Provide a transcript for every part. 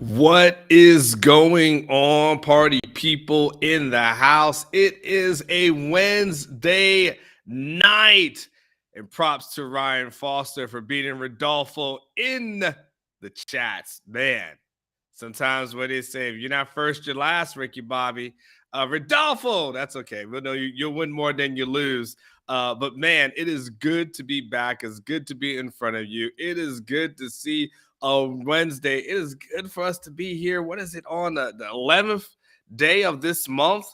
What is going on, party people in the house? It is a Wednesday night. And props to Ryan Foster for beating Rodolfo in the chats. Man, sometimes what they say, if you're not first, you're last, Ricky Bobby. Rodolfo, that's okay. We'll know you'll win more than you lose. But man, it is good to be back. It's good to be in front of you. It is good to see Wednesday. It is good for us to be here. What is it on the 11th day of this month?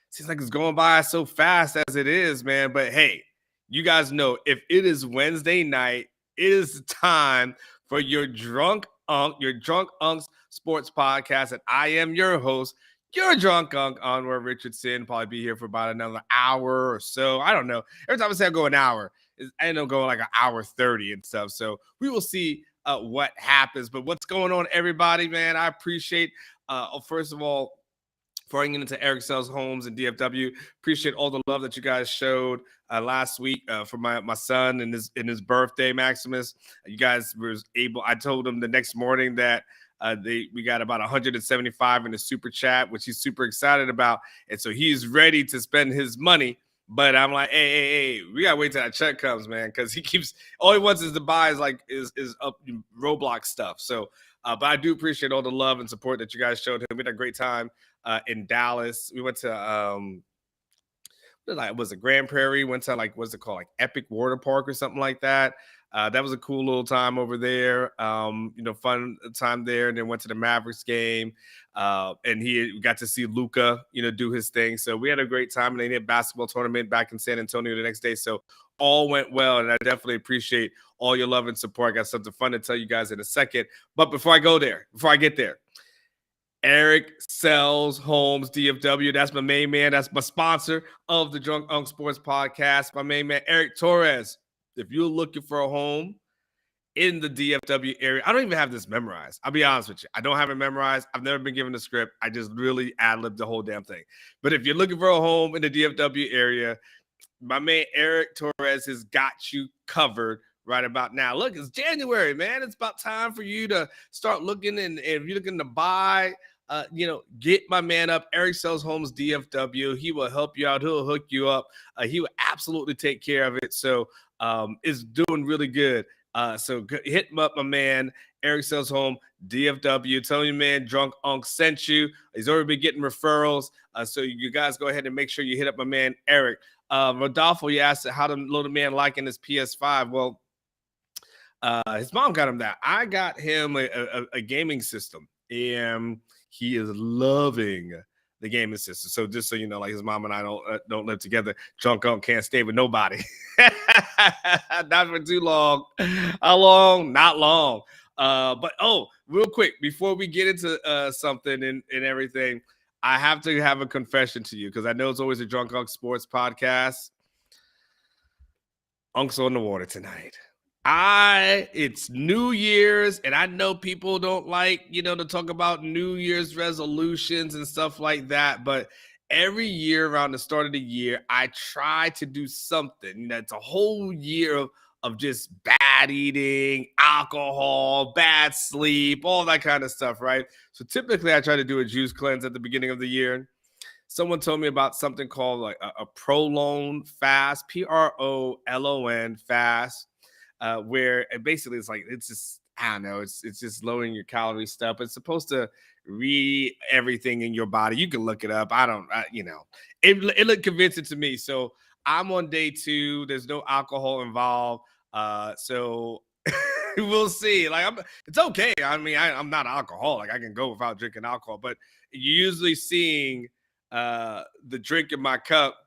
Seems like it's going by so fast as it is, man. But hey, you guys know if it is Wednesday night, it is time for your Drunk Unks Sports Podcast. And I am your host, your Drunk Unk, Onward Richardson. Probably be here for about another hour or so. I don't know. Every time I say I go an hour, I end up going like an hour 30 and stuff. So we will see what happens. But what's going on, everybody, man? I appreciate, first of all, before I get into Eric Sells Homes and DFW, appreciate all the love that you guys showed last week for my son and his birthday, Maximus. You guys was able. I told him the next morning that we got about 175 in the super chat, which he's super excited about, and so he's ready to spend his money. But I'm like, hey, we gotta wait till that check comes, man, because he keeps all he wants is to buy is up Roblox stuff. So, but I do appreciate all the love and support that you guys showed him. We had a great time in Dallas. We went to was it Grand Prairie? Went to what's it called, like Epic Water Park or something like that. That was a cool little time over there. Fun time there. And then went to the Mavericks game. And he got to see Luka, do his thing. So we had a great time. And they did a basketball tournament back in San Antonio the next day. So all went well. And I definitely appreciate all your love and support. I got something fun to tell you guys in a second. But before I get there, Eric Sells Homes DFW. That's my main man. That's my sponsor of the Drunk Unk Sports Podcast. My main man, Eric Torres. If you're looking for a home in the DFW area, I don't even have this memorized. I'll be honest with you. I don't have it memorized. I've never been given a script. I just really ad-libbed the whole damn thing. But if you're looking for a home in the DFW area, my man Eric Torres has got you covered right about now. Look, it's January, man. It's about time for you to start looking. And if you're looking to buy, get my man up. Eric Sells Homes DFW. He will help you out. He'll hook you up. He will absolutely take care of it. So it's doing really good. So hit him up, my man. Eric Sells Home DFW. Tell your man Drunk Unk sent you. He's already been getting referrals. So you guys go ahead and make sure you hit up my man Eric. Rodolfo, you asked how the little man liking his PS5. Well, his mom got him that. I got him a gaming system, and he is loving the gaming system. So just so you know, like his mom and I don't live together. Drunk Unk can't stay with nobody. Not for too long. How long? Not long. But real quick, before we get into something and everything, I have to have a confession to you because I know it's always a Drunk Unk Sports Podcast. Unk's on the water tonight. It's New Year's, and I know people don't like, to talk about New Year's resolutions and stuff like that, but every year around the start of the year, I try to do something. It's a whole year of just bad eating, alcohol, bad sleep, all that kind of stuff, right? So typically I try to do a juice cleanse at the beginning of the year. Someone told me about something called like a prolon fast, PROLON fast. Where basically it's just, I don't know, it's just lowering your calorie stuff. It's supposed to read everything in your body. You can look it up. It looked convincing to me. So I'm on day 2. There's no alcohol involved. So we'll see. It's okay. I mean, I'm not an alcoholic. I can go without drinking alcohol, but you're usually seeing the drink in my cup.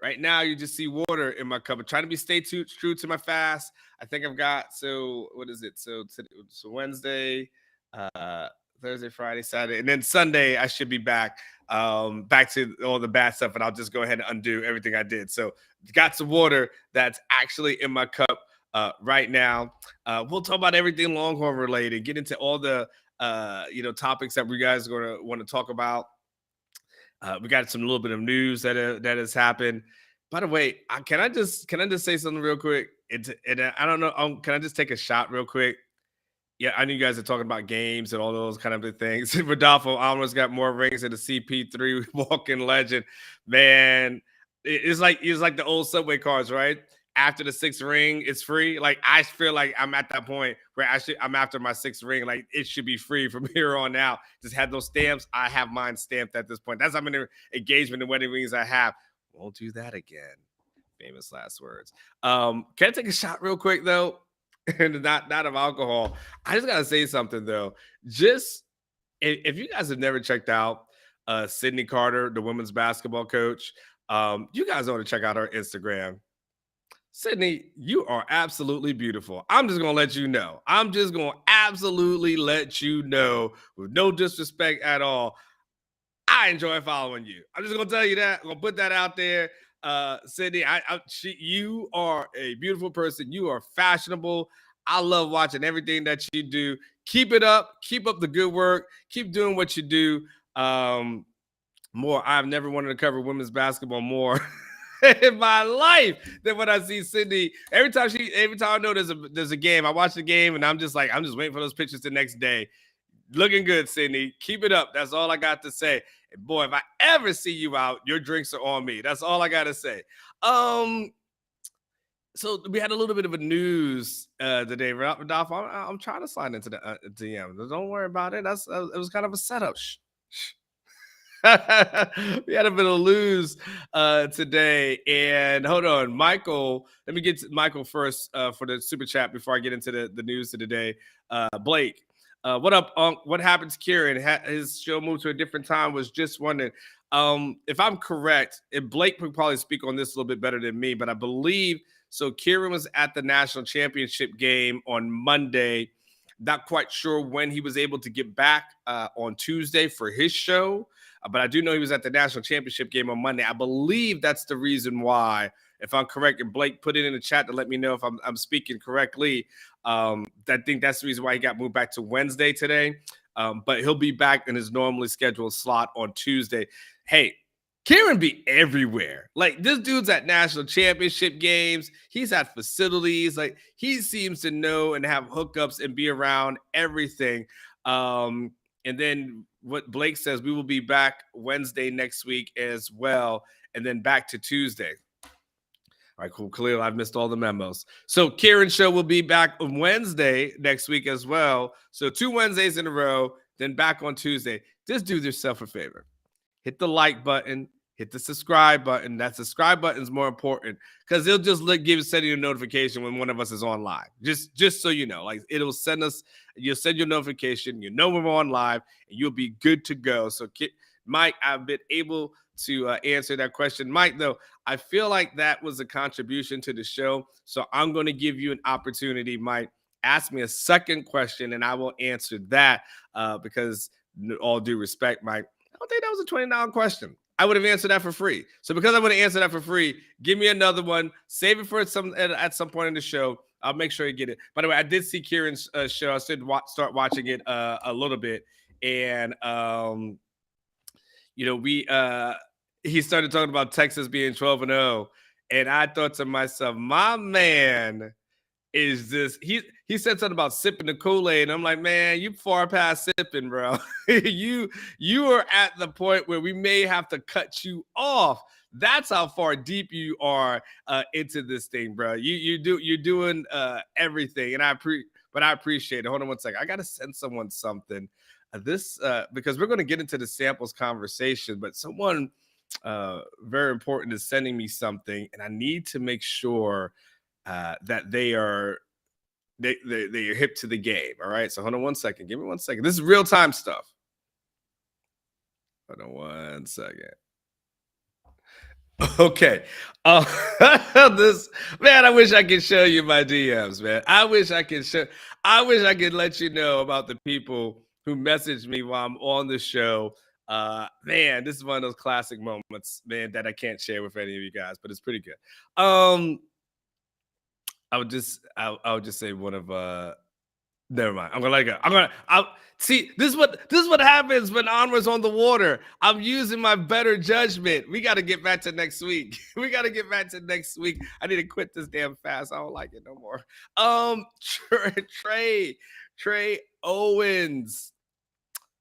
Right now, you just see water in my cup. I'm trying to stay true to my fast. I think I've got, what is it? So Wednesday, Thursday, Friday, Saturday, and then Sunday, I should be back to all the bad stuff, and I'll just go ahead and undo everything I did. So got some water that's actually in my cup right now. We'll talk about everything Longhorn related, get into all the, topics that we guys are going to want to talk about. We got some little bit of news that has happened. By the way, can I just say something real quick? I don't know. Can I just take a shot real quick? Yeah, I know you guys are talking about games and all those kind of things. Rodolfo almost got more rings than the CP3 walking legend. Man, it's like the old subway cars, right? After the sixth ring, it's free. Like I feel like I'm at that point where I'm after my sixth ring. Like it should be free from here on out. Just had those stamps. I have mine stamped at this point. That's how many engagement and wedding rings I have. Won't do that again. Famous last words. Can I take a shot real quick though? And not of alcohol. I just gotta say something though. Just if you guys have never checked out Sydney Carter, the women's basketball coach, you guys ought to check out her Instagram. Sydney, you are absolutely beautiful. I'm just gonna let you know. I'm just gonna absolutely let you know, with no disrespect at all. I enjoy following you. I'm just gonna tell you that. I'm gonna put that out there. Sydney, you are a beautiful person. You are fashionable. I love watching everything that you do. Keep it up. Keep up the good work. Keep doing what you do. More. I've never wanted to cover women's basketball more in my life than when I see Sydney. Every time I know there's a game, I watch the game and I'm just waiting for those pictures the next day. Looking good, Sydney. Keep it up. That's all I got to say. And boy, if I ever see you out, your drinks are on me. That's all I got to say. So we had a little bit of a news today, Rodolfo. I'm trying to slide into the DM. Don't worry about it. It was kind of a setup. Shh. We had a bit of news today, and hold on, Michael. Let me get to Michael first for the super chat before I get into the news of the day. Blake. What up, Unc? What happened to Kieran? His show moved to a different time. Was just wondering. If I'm correct, and Blake would probably speak on this a little bit better than me, but I believe so. Kieran was at the national championship game on Monday. Not quite sure when he was able to get back on Tuesday for his show, but I do know he was at the national championship game on Monday. I believe that's the reason why. If I'm correct, and Blake put it in the chat to let me know if I'm speaking correctly. I think that's the reason why he got moved back to Wednesday today. But he'll be back in his normally scheduled slot on Tuesday. Hey, Kieran be everywhere. Like this dude's at national championship games. He's at facilities. Like he seems to know and have hookups and be around everything. And then what Blake says, we will be back Wednesday next week as well. And then back to Tuesday. All right, cool. Clearly, I've missed all the memos. So Kieran's show will be back on Wednesday next week as well. So 2 Wednesdays in a row, then back on Tuesday. Just do yourself a favor. Hit the like button. Hit the subscribe button. That subscribe button is more important because it'll just send you a notification when one of us is on live. Just so you know, like it'll send us. You'll send your notification. You know when we're on live, and you'll be good to go. So, Mike, I've been able to answer that question. Mike, though, I feel like that was a contribution to the show. So I'm going to give you an opportunity, Mike. Ask me a second question, and I will answer that because all due respect, Mike, I don't think that was a $20 question. I would have answered that for free. So because I would have answered that for free, give me another one. Save it for at some point in the show. I'll make sure you get it. By the way, I did see Kieran's show. I should start watching it a little bit. And, he started talking about Texas being 12-0. And I thought to myself, my man is this. He said something about sipping the Kool-Aid. And I'm like, man, you far past sipping, bro. you are at the point where we may have to cut you off. That's how far deep you are into this thing, bro. You're doing everything. And I appreciate it. Hold on one second. I got to send someone something. Because we're going to get into the samples conversation, but someone very important is sending me something, and I need to make sure that they're hip to the game. All right, so hold on one second. Give me 1 second. This is real time stuff. Hold on 1 second. Okay. This man, I wish I could show you my DMs, man. I wish I could let you know about the people who message me while I'm on the show. Man, this is one of those classic moments, man, that I can't share with any of you guys, but it's pretty good. I would just say one of Never mind. I'm gonna let it go. I'll see. This is what happens when Onward's on the water. I'm using my better judgment. We got to get back to next week. We got to get back to next week. I need to quit this damn fast. I don't like it no more. Trey Owens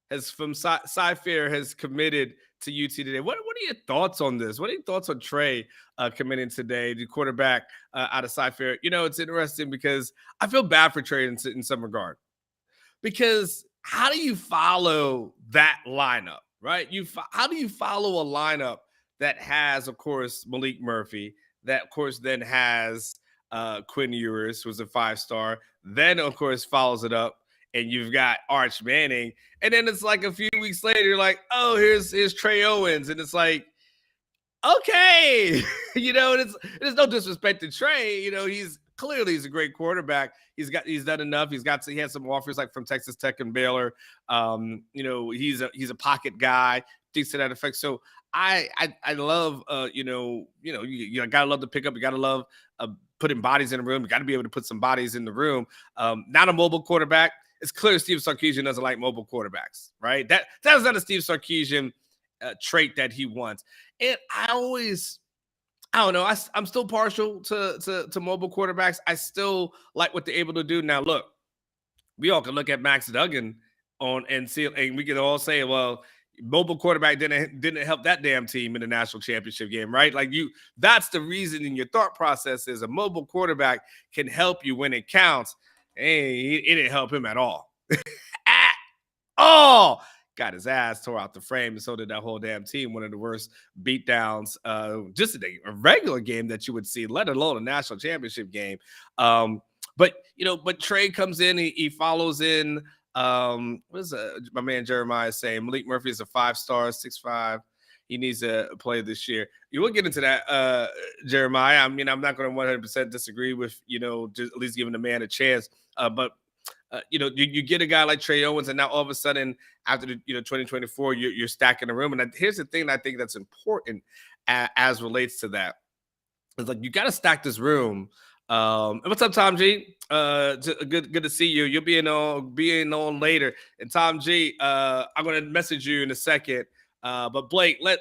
has from Cy-Fair has committed to UT today. What are your thoughts on this? What are your thoughts on Trey committing today, the quarterback out of Cy-Fair? You know, it's interesting because I feel bad for Trey in some regard. Because how do you follow that lineup, right? How do you follow a lineup that has, of course, Malik Murphy, that, of course, then has Quinn Ewers, who's a 5-star, then, of course, follows it up, and you've got Arch Manning, and then it's like a few weeks later, you're like, oh, here's Trey Owens, and it's like, okay, you know, there's no disrespect to Trey. You know, he's a great quarterback. He's done enough. He has some offers like from Texas Tech and Baylor. You know, he's a pocket guy, things to that effect. So I love you gotta love the pickup. You gotta love putting bodies in the room. You got to be able to put some bodies in the room. Not a mobile quarterback. It's clear Steve Sarkisian doesn't like mobile quarterbacks, right? That is not a Steve Sarkisian trait that he wants. And I don't know. I'm still partial to mobile quarterbacks. I still like what they're able to do. Now, look, we all can look at Max Duggan and see, and we can all say, well, mobile quarterback didn't help that damn team in the national championship game, right? Like that's the reason in your thought process is a mobile quarterback can help you when it counts. Hey, it didn't help him at all. At all. Got his ass tore out the frame, and so did that whole damn team. One of the worst beatdowns, just a regular game that you would see, let alone a national championship game. But Trey comes in, he follows in. What is my man Jeremiah saying? Malik Murphy is a 5-star, 6'5". He needs to play this year. You will get into that, Jeremiah. I mean, I'm not going to 100% disagree with just at least giving the man a chance. But you get a guy like Trey Owens, and now all of a sudden, after the 2024, you're stacking the room. And here's the thing I think that's important as relates to that. It's like you got to stack this room. And what's up, Tom G? Good to see you. You'll be on later. And Tom G, I'm gonna message you in a second. But Blake, let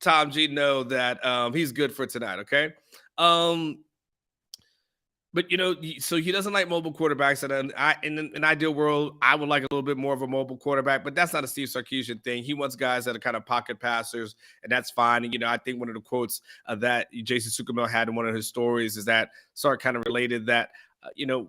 Tom G know that he's good for tonight. Okay. But so he doesn't like mobile quarterbacks. And in an ideal world, I would like a little bit more of a mobile quarterback, but that's not a Steve Sarkisian thing. He wants guys that are kind of pocket passers, and that's fine. And I think one of the quotes that Jason Sukumal had in one of his stories is that Sark kind of related that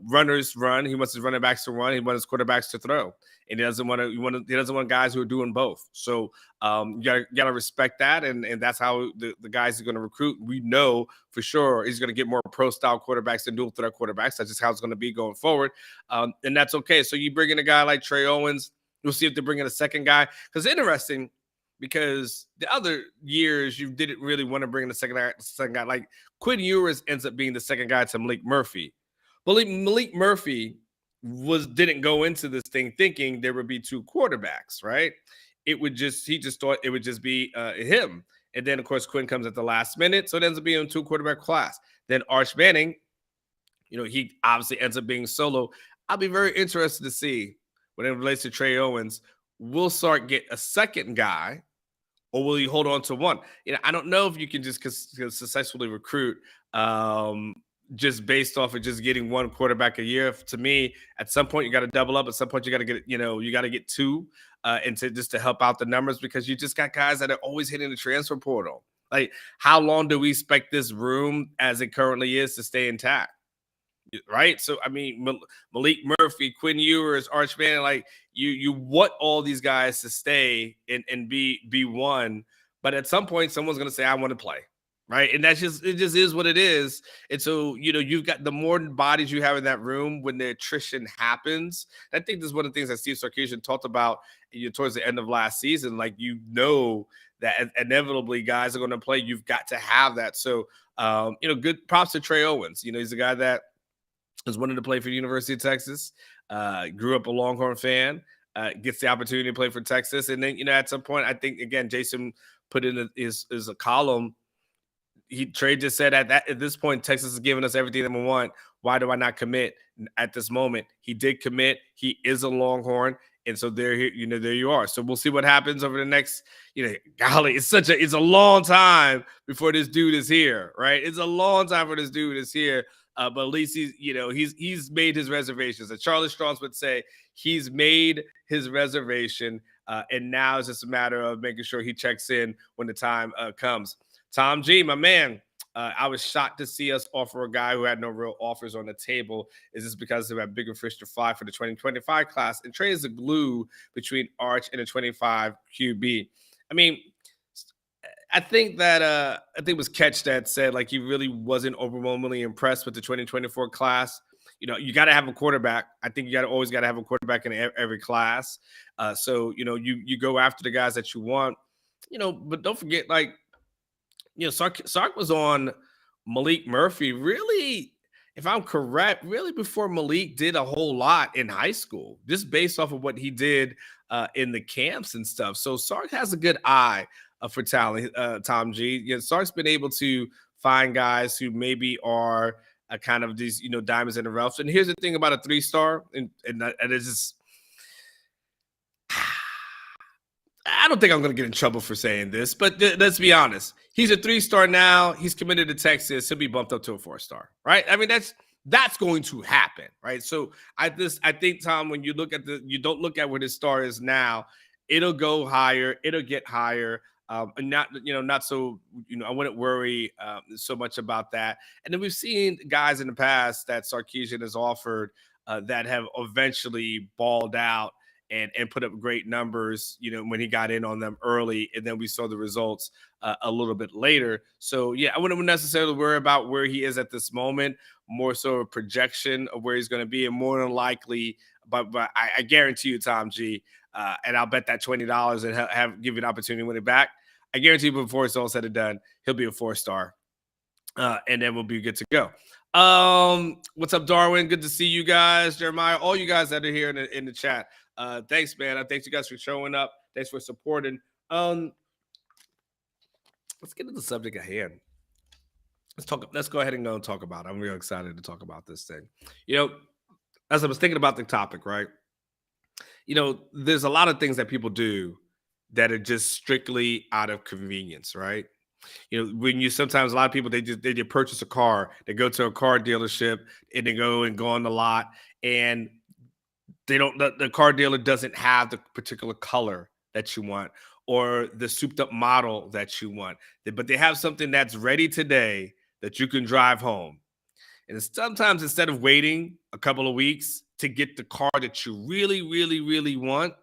runners run. He wants his running backs to run. He wants his quarterbacks to throw, and he doesn't want guys who are doing both. So you gotta respect that, and that's how the guys are going to recruit. We know for sure he's going to get more pro style quarterbacks than dual threat quarterbacks. That's just how it's going to be going forward, and that's okay. So you bring in a guy like Trey Owens. We'll see if they bring in a second guy, because it's interesting. Because the other years you didn't really want to bring in the second guy. Like Quinn Ewers ends up being the second guy to Malik Murphy. But Malik Murphy didn't go into this thing thinking there would be two quarterbacks, right? He just thought it would just be him. And then, of course, Quinn comes at the last minute, so it ends up being a 2-quarterback class. Then Arch Manning, he obviously ends up being solo. I'll be very interested to see when it relates to Trey Owens. Will Sark get a second guy, or will he hold on to one? I don't know if you can just successfully recruit just based off of just getting one quarterback a year. To me, at some point you got to double up. At some point you got to get, you got to get two, and to help out the numbers, because you just got guys that are always hitting the transfer portal. Like, how long do we expect this room as it currently is to stay intact? Right. So, I mean, Malik Murphy, Quinn Ewers, Arch Manning, like you want all these guys to stay and be one. But at some point, someone's going to say, I want to play. Right. And it just is what it is. And so, you've got the more bodies you have in that room when the attrition happens. I think this is one of the things that Steve Sarkisian talked about towards the end of last season. Like, that inevitably guys are going to play. You've got to have that. So, good props to Trey Owens. He's a guy that is wanting to play for the University of Texas, grew up a Longhorn fan, gets the opportunity to play for Texas. And then, at some point, I think, again, Jason put in is a column. Trey just said at this point, Texas is giving us everything that we want. Why do I not commit at this moment? He did commit. He is a Longhorn, and so there you are. So we'll see what happens over the next. Golly, it's a long time before this dude is here, right? It's a long time for this dude is here. But at least he's made his reservations. As Charlie Strauss would say, he's made his reservation, and now it's just a matter of making sure he checks in when the time comes. Tom G, my man, I was shocked to see us offer a guy who had no real offers on the table. Is this because they have bigger fish to fry for the 2025 class? And Trey is the glue between Arch and the 25 QB. I mean, I think it was Ketch that said like he really wasn't overwhelmingly impressed with the 2024 class. You got to have a quarterback. I think you always got to have a quarterback in every class. So you go after the guys that you want. But don't forget, like, Sark was on Malik Murphy, really, if I'm correct, really before Malik did a whole lot in high school, just based off of what he did in the camps and stuff. So Sark has a good eye for talent, Tom G. Sark's been able to find guys who maybe are kind of these, diamonds in the rough. And here's the thing about a 3-star, and it's just, I don't think I'm going to get in trouble for saying this, but let's be honest. He's a 3-star now. He's committed to Texas. He'll be bumped up to a 4-star, right? I mean, that's going to happen, right? So I think, Tom, when you you don't look at what his star is now, it'll go higher. It'll get higher. And not so, I wouldn't worry so much about that. And then we've seen guys in the past that Sarkisian has offered that have eventually balled out and put up great numbers, when he got in on them early, and then we saw the results a little bit later. So, yeah, I wouldn't necessarily worry about where he is at this moment, more so a projection of where he's going to be, and more than likely, but I guarantee you, Tom G, and I'll bet that $20 and give you an opportunity to win it back. I guarantee you before it's all said and done, he'll be a 4-star, and then we'll be good to go. What's up, Darwin? Good to see you guys. Jeremiah, all you guys that are here in the chat. Thanks, man. Thanks you guys for showing up. Thanks for supporting. Let's get to the subject at hand. Let's go ahead and go and talk about it. I'm real excited to talk about this thing. As I was thinking about the topic, right? There's a lot of things that people do that are just strictly out of convenience, right? When sometimes a lot of people, they just purchase a car, they go to a car dealership and they go on the lot, and the car dealer doesn't have the particular color that you want or the souped up model that you want, but they have something that's ready today that you can drive home. And sometimes instead of waiting a couple of weeks to get the car that you really, really, really want,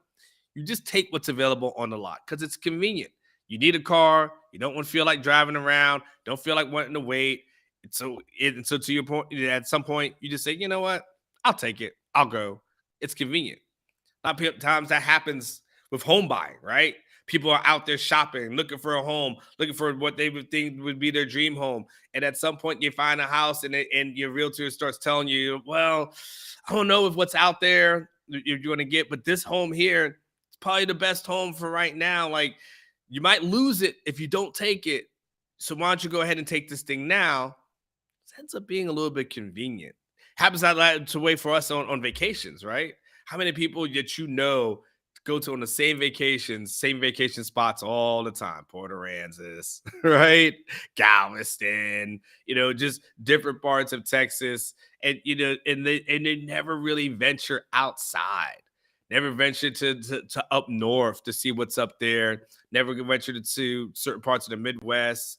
you just take what's available on the lot because it's convenient. You need a car. You don't want to feel like driving around. Don't feel like wanting to wait. So to your point, at some point, you just say, you know what? I'll take it. I'll go. It's convenient. A lot of times that happens with home buying, right? People are out there shopping, looking for a home, looking for what they would think would be their dream home. And at some point you find a house and your realtor starts telling you, well, I don't know if what's out there you're going to get, but this home here is probably the best home for right now. Like, you might lose it if you don't take it. So why don't you go ahead and take this thing now? It ends up being a little bit convenient. Happens that way for us on vacations, right? How many people that go to on the same vacation spots all the time? Port Aransas, right? Galveston, just different parts of Texas, and they never really venture outside. Never ventured to up north to see what's up there. Never ventured to certain parts of the Midwest,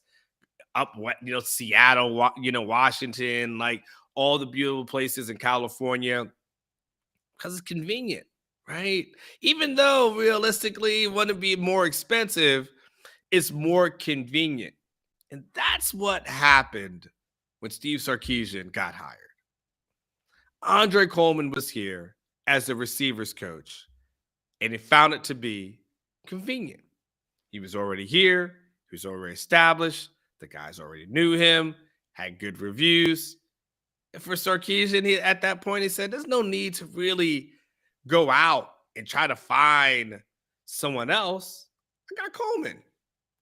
up Seattle, Washington, like all the beautiful places in California, because it's convenient, right? Even though realistically it wouldn't be more expensive, it's more convenient. And that's what happened when Steve Sarkisian got hired. Andre Coleman was here as the receivers coach, and he found it to be convenient. He was already here. He was already established. The guys already knew him, had good reviews. And for Sarkisian, at that point, he said, there's no need to really go out and try to find someone else. I got Coleman.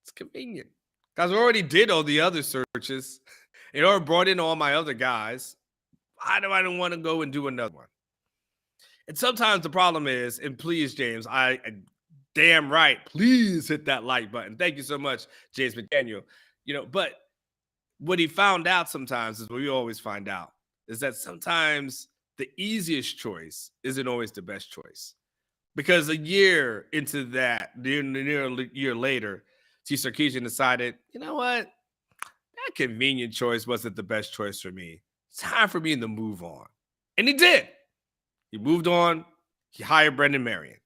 It's convenient. Guys, I already did all the other searches. It already brought in all my other guys. Why do I don't want to go and do another one? And sometimes the problem is, and please, James, I damn right, please hit that like button. Thank you so much, James McDaniel. But what he found out sometimes is what we always find out is that sometimes the easiest choice isn't always the best choice. Because a year into that, near a year later, T. Sarkisian decided, you know what? That convenient choice wasn't the best choice for me. It's time for me to move on. And he did. He moved on. He hired Brendan Marion.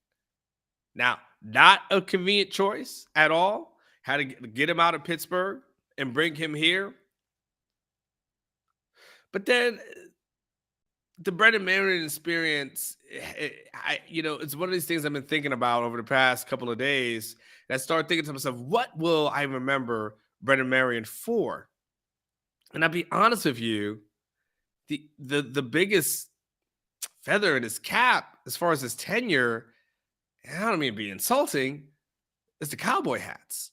Now, not a convenient choice at all. Had to get him out of Pittsburgh and bring him here. But then the Brendan Marion experience, it's one of these things I've been thinking about over the past couple of days. And I started thinking to myself, what will I remember Brendan Marion for? And I'll be honest with you, the biggest feather in his cap as far as his tenure, and I don't mean to be insulting, is the cowboy hats.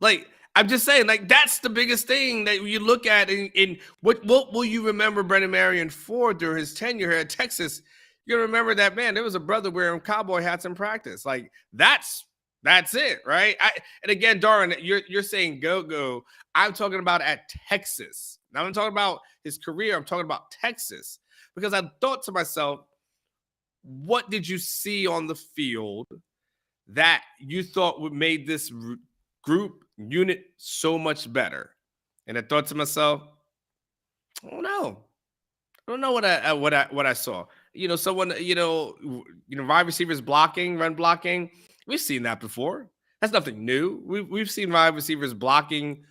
Like, I'm just saying, like, that's the biggest thing that you look at in what will you remember Brendan Marion for during his tenure here at Texas? You're gonna remember that, man, there was a brother wearing cowboy hats in practice. Like, that's it, right? And again, Darren, you're saying go. I'm talking about at Texas. Now I'm talking about his career. I'm talking about Texas. Because I thought to myself, what did you see on the field that you thought would made this group unit so much better? And I thought to myself, I don't know what I saw. Someone, wide receivers blocking, run blocking. We've seen that before. That's nothing new. We've seen wide receivers blocking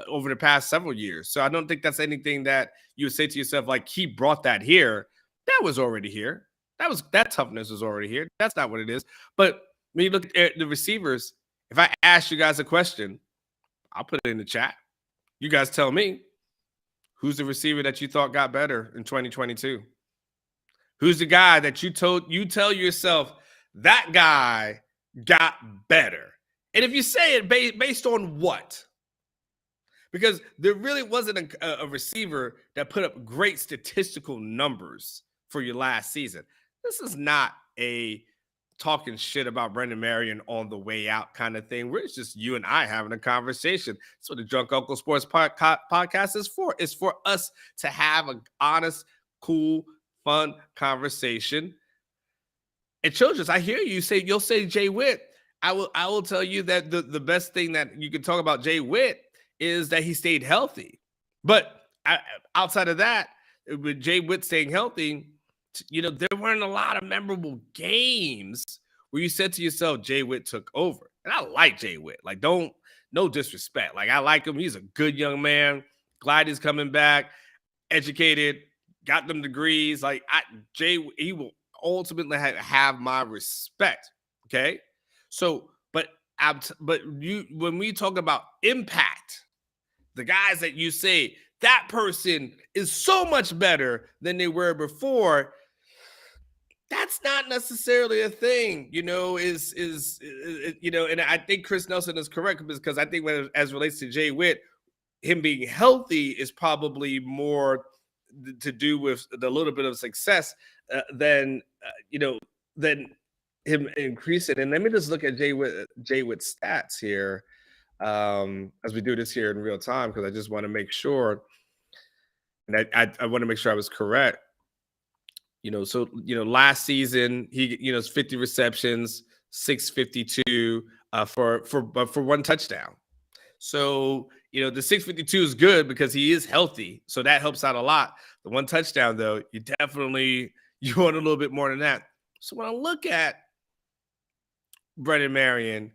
over the past several years. So I don't think that's anything that you would say to yourself, like, he brought that here. That was already here. That toughness was already here. That's not what it is. But when you look at the receivers, if I ask you guys a question, I'll put it in the chat. You guys tell me, who's the receiver that you thought got better in 2022? Who's the guy that you tell yourself that guy got better? And if you say it based on what? Because there really wasn't a receiver that put up great statistical numbers for your last season. This is not a talking shit about Brendan Marion on the way out kind of thing. It's just you and I having a conversation. That's what the Drunk Uncle Sports podcast is for. It's for us to have an honest, cool, fun conversation. And children, I hear you'll say Jay Witt. I will tell you that the best thing that you can talk about Jay Witt is that he stayed healthy. But outside of that, with Jay Witt staying healthy, there weren't a lot of memorable games where you said to yourself, Jay Witt took over. And I like Jay Witt. Like, no disrespect. Like, I like him. He's a good young man. Glad he's coming back. Educated. Got them degrees. Like, he will ultimately have my respect. Okay? So, when we talk about impact, the guys that you say that person is so much better than they were before, that's not necessarily a thing, and I think Chris Nelson is correct, because I think as relates to Jay Witt, him being healthy is probably more to do with the little bit of success than him increasing. And let me just look at Jay Witt's stats here as we do this here in real time, because I just want to make sure, and I want to make sure I was correct. Last season he 50 receptions, 652 for one touchdown. So the 652 is good because he is healthy, so that helps out a lot. The one touchdown, though, you want a little bit more than that. So when I look at Brendan Marion,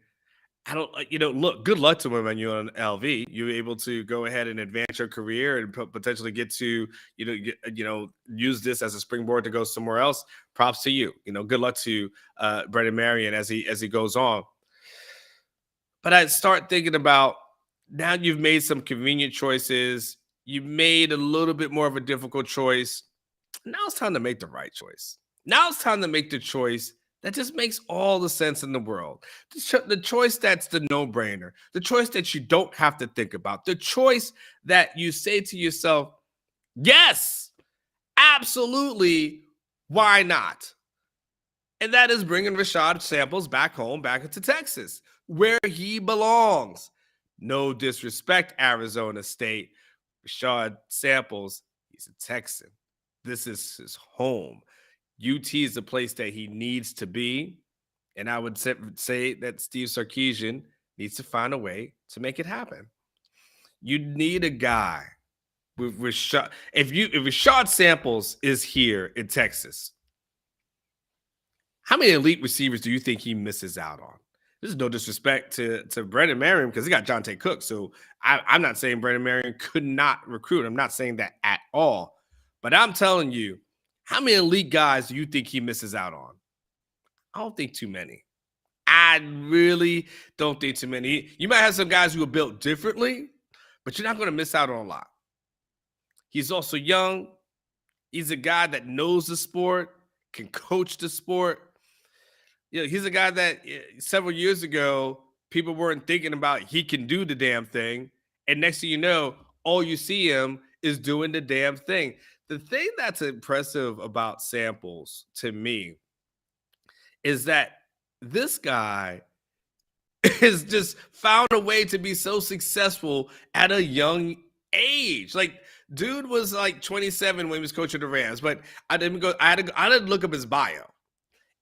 I don't, look, good luck to him when you're on LV. You're able to go ahead and advance your career and potentially get to, use this as a springboard to go somewhere else. Props to you. Good luck to Brendan Marion as he goes on. But I start thinking about, now you've made some convenient choices. You've made a little bit more of a difficult choice. Now it's time to make the right choice. Now it's time to make the choice That just makes all the sense in the world. The choice that's the no-brainer, the choice that you don't have to think about, the choice that you say to yourself, yes, absolutely, why not? And that is bringing Rashad Samples back home, back into Texas, where he belongs. No disrespect, Arizona State. Rashad Samples, he's a Texan. This is his home. UT is the place that he needs to be. And I would say that Steve Sarkisian needs to find a way to make it happen. You need a guy with Rashad. If Rashad Samples is here in Texas, how many elite receivers do you think he misses out on? This is no disrespect to Brendan Marion because he got Jonte Cook. So I'm not saying Brendan Marion could not recruit. I'm not saying that at all. But I'm telling you, how many elite guys do you think he misses out on? I don't think too many. I really don't think too many. You might have some guys who are built differently, but you're not going to miss out on a lot. He's also young. He's a guy that knows the sport, can coach the sport. You know, he's a guy that several years ago, people weren't thinking about he can do the damn thing. And next thing you know, all you see him is doing the damn thing. The thing that's impressive about Samples to me is that this guy has just found a way to be so successful at a young age. Like, dude was like 27 when he was coaching the Rams, but I had to look up his bio.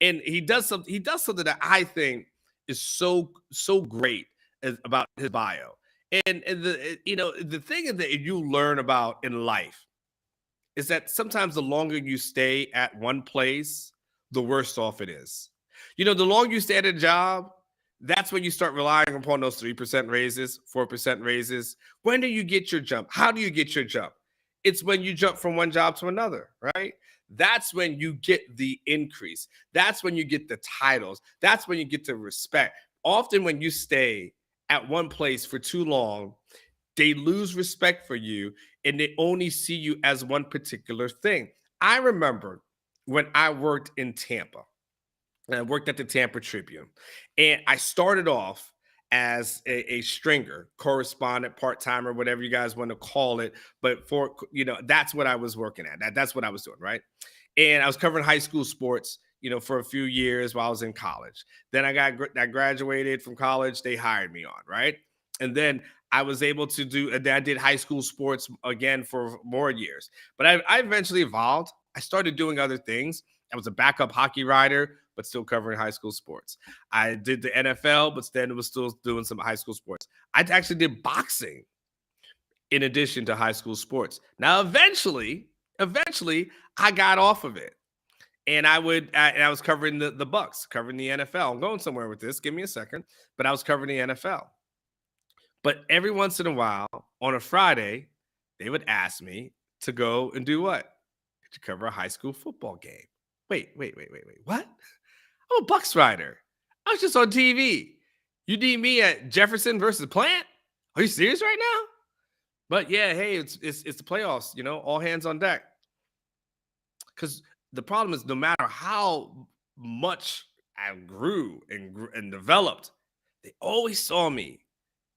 And he does something that I think is so great about his bio. And the thing that you learn about in life is that sometimes the longer you stay at one place, the worse off it is. You know, the longer you stay at a job, that's when you start relying upon those 3% raises, 4% raises. When do you get your jump? How do you get your jump? It's when you jump from one job to another, right? That's when you get the increase. That's when you get the titles. That's when you get the respect. Often when you stay at one place for too long, they lose respect for you and they only see you as one particular thing. I remember when I worked in Tampa, and I worked at the Tampa Tribune, and I started off as a stringer, correspondent, part-timer, whatever you guys want to call it. But that's what I was working at. That's what I was doing, right? And I was covering high school sports, for a few years while I was in college. Then I graduated from college. They hired me on, right? And then I was able to I did high school sports again for more years. But I eventually evolved. I started doing other things. I was a backup hockey writer, but still covering high school sports. I did the NFL, but then was still doing some high school sports. I actually did boxing in addition to high school sports. Now, eventually, I got off of it. And I was covering the Bucks, covering the NFL. I'm going somewhere with this. Give me a second. But I was covering the NFL. But every once in a while, on a Friday, they would ask me to go and do what? To cover a high school football game. Wait. What? I'm a Bucks writer. I was just on TV. You need me at Jefferson versus Plant? Are you serious right now? But yeah, hey, it's the playoffs, all hands on deck. Because the problem is no matter how much I grew and developed, they always saw me,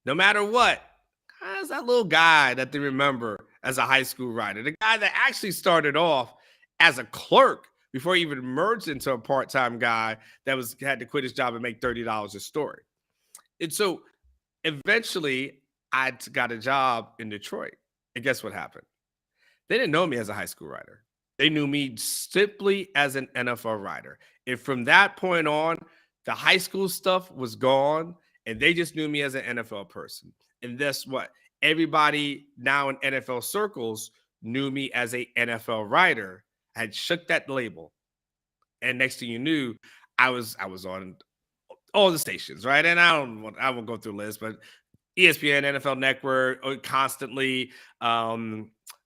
no matter what, as that little guy that they remember as a high school writer, the guy that actually started off as a clerk before he even merged into a part-time guy that had to quit his job and make $30 a story. And so eventually I got a job in Detroit. And guess what happened? They didn't know me as a high school writer. They knew me simply as an NFL writer. And from that point on, the high school stuff was gone, and they just knew me as an NFL person. And guess what? Everybody now in NFL circles knew me as an NFL writer. I had shook that label. And next thing you knew, I was on all the stations, right? And I won't go through the list, but ESPN, NFL Network, constantly.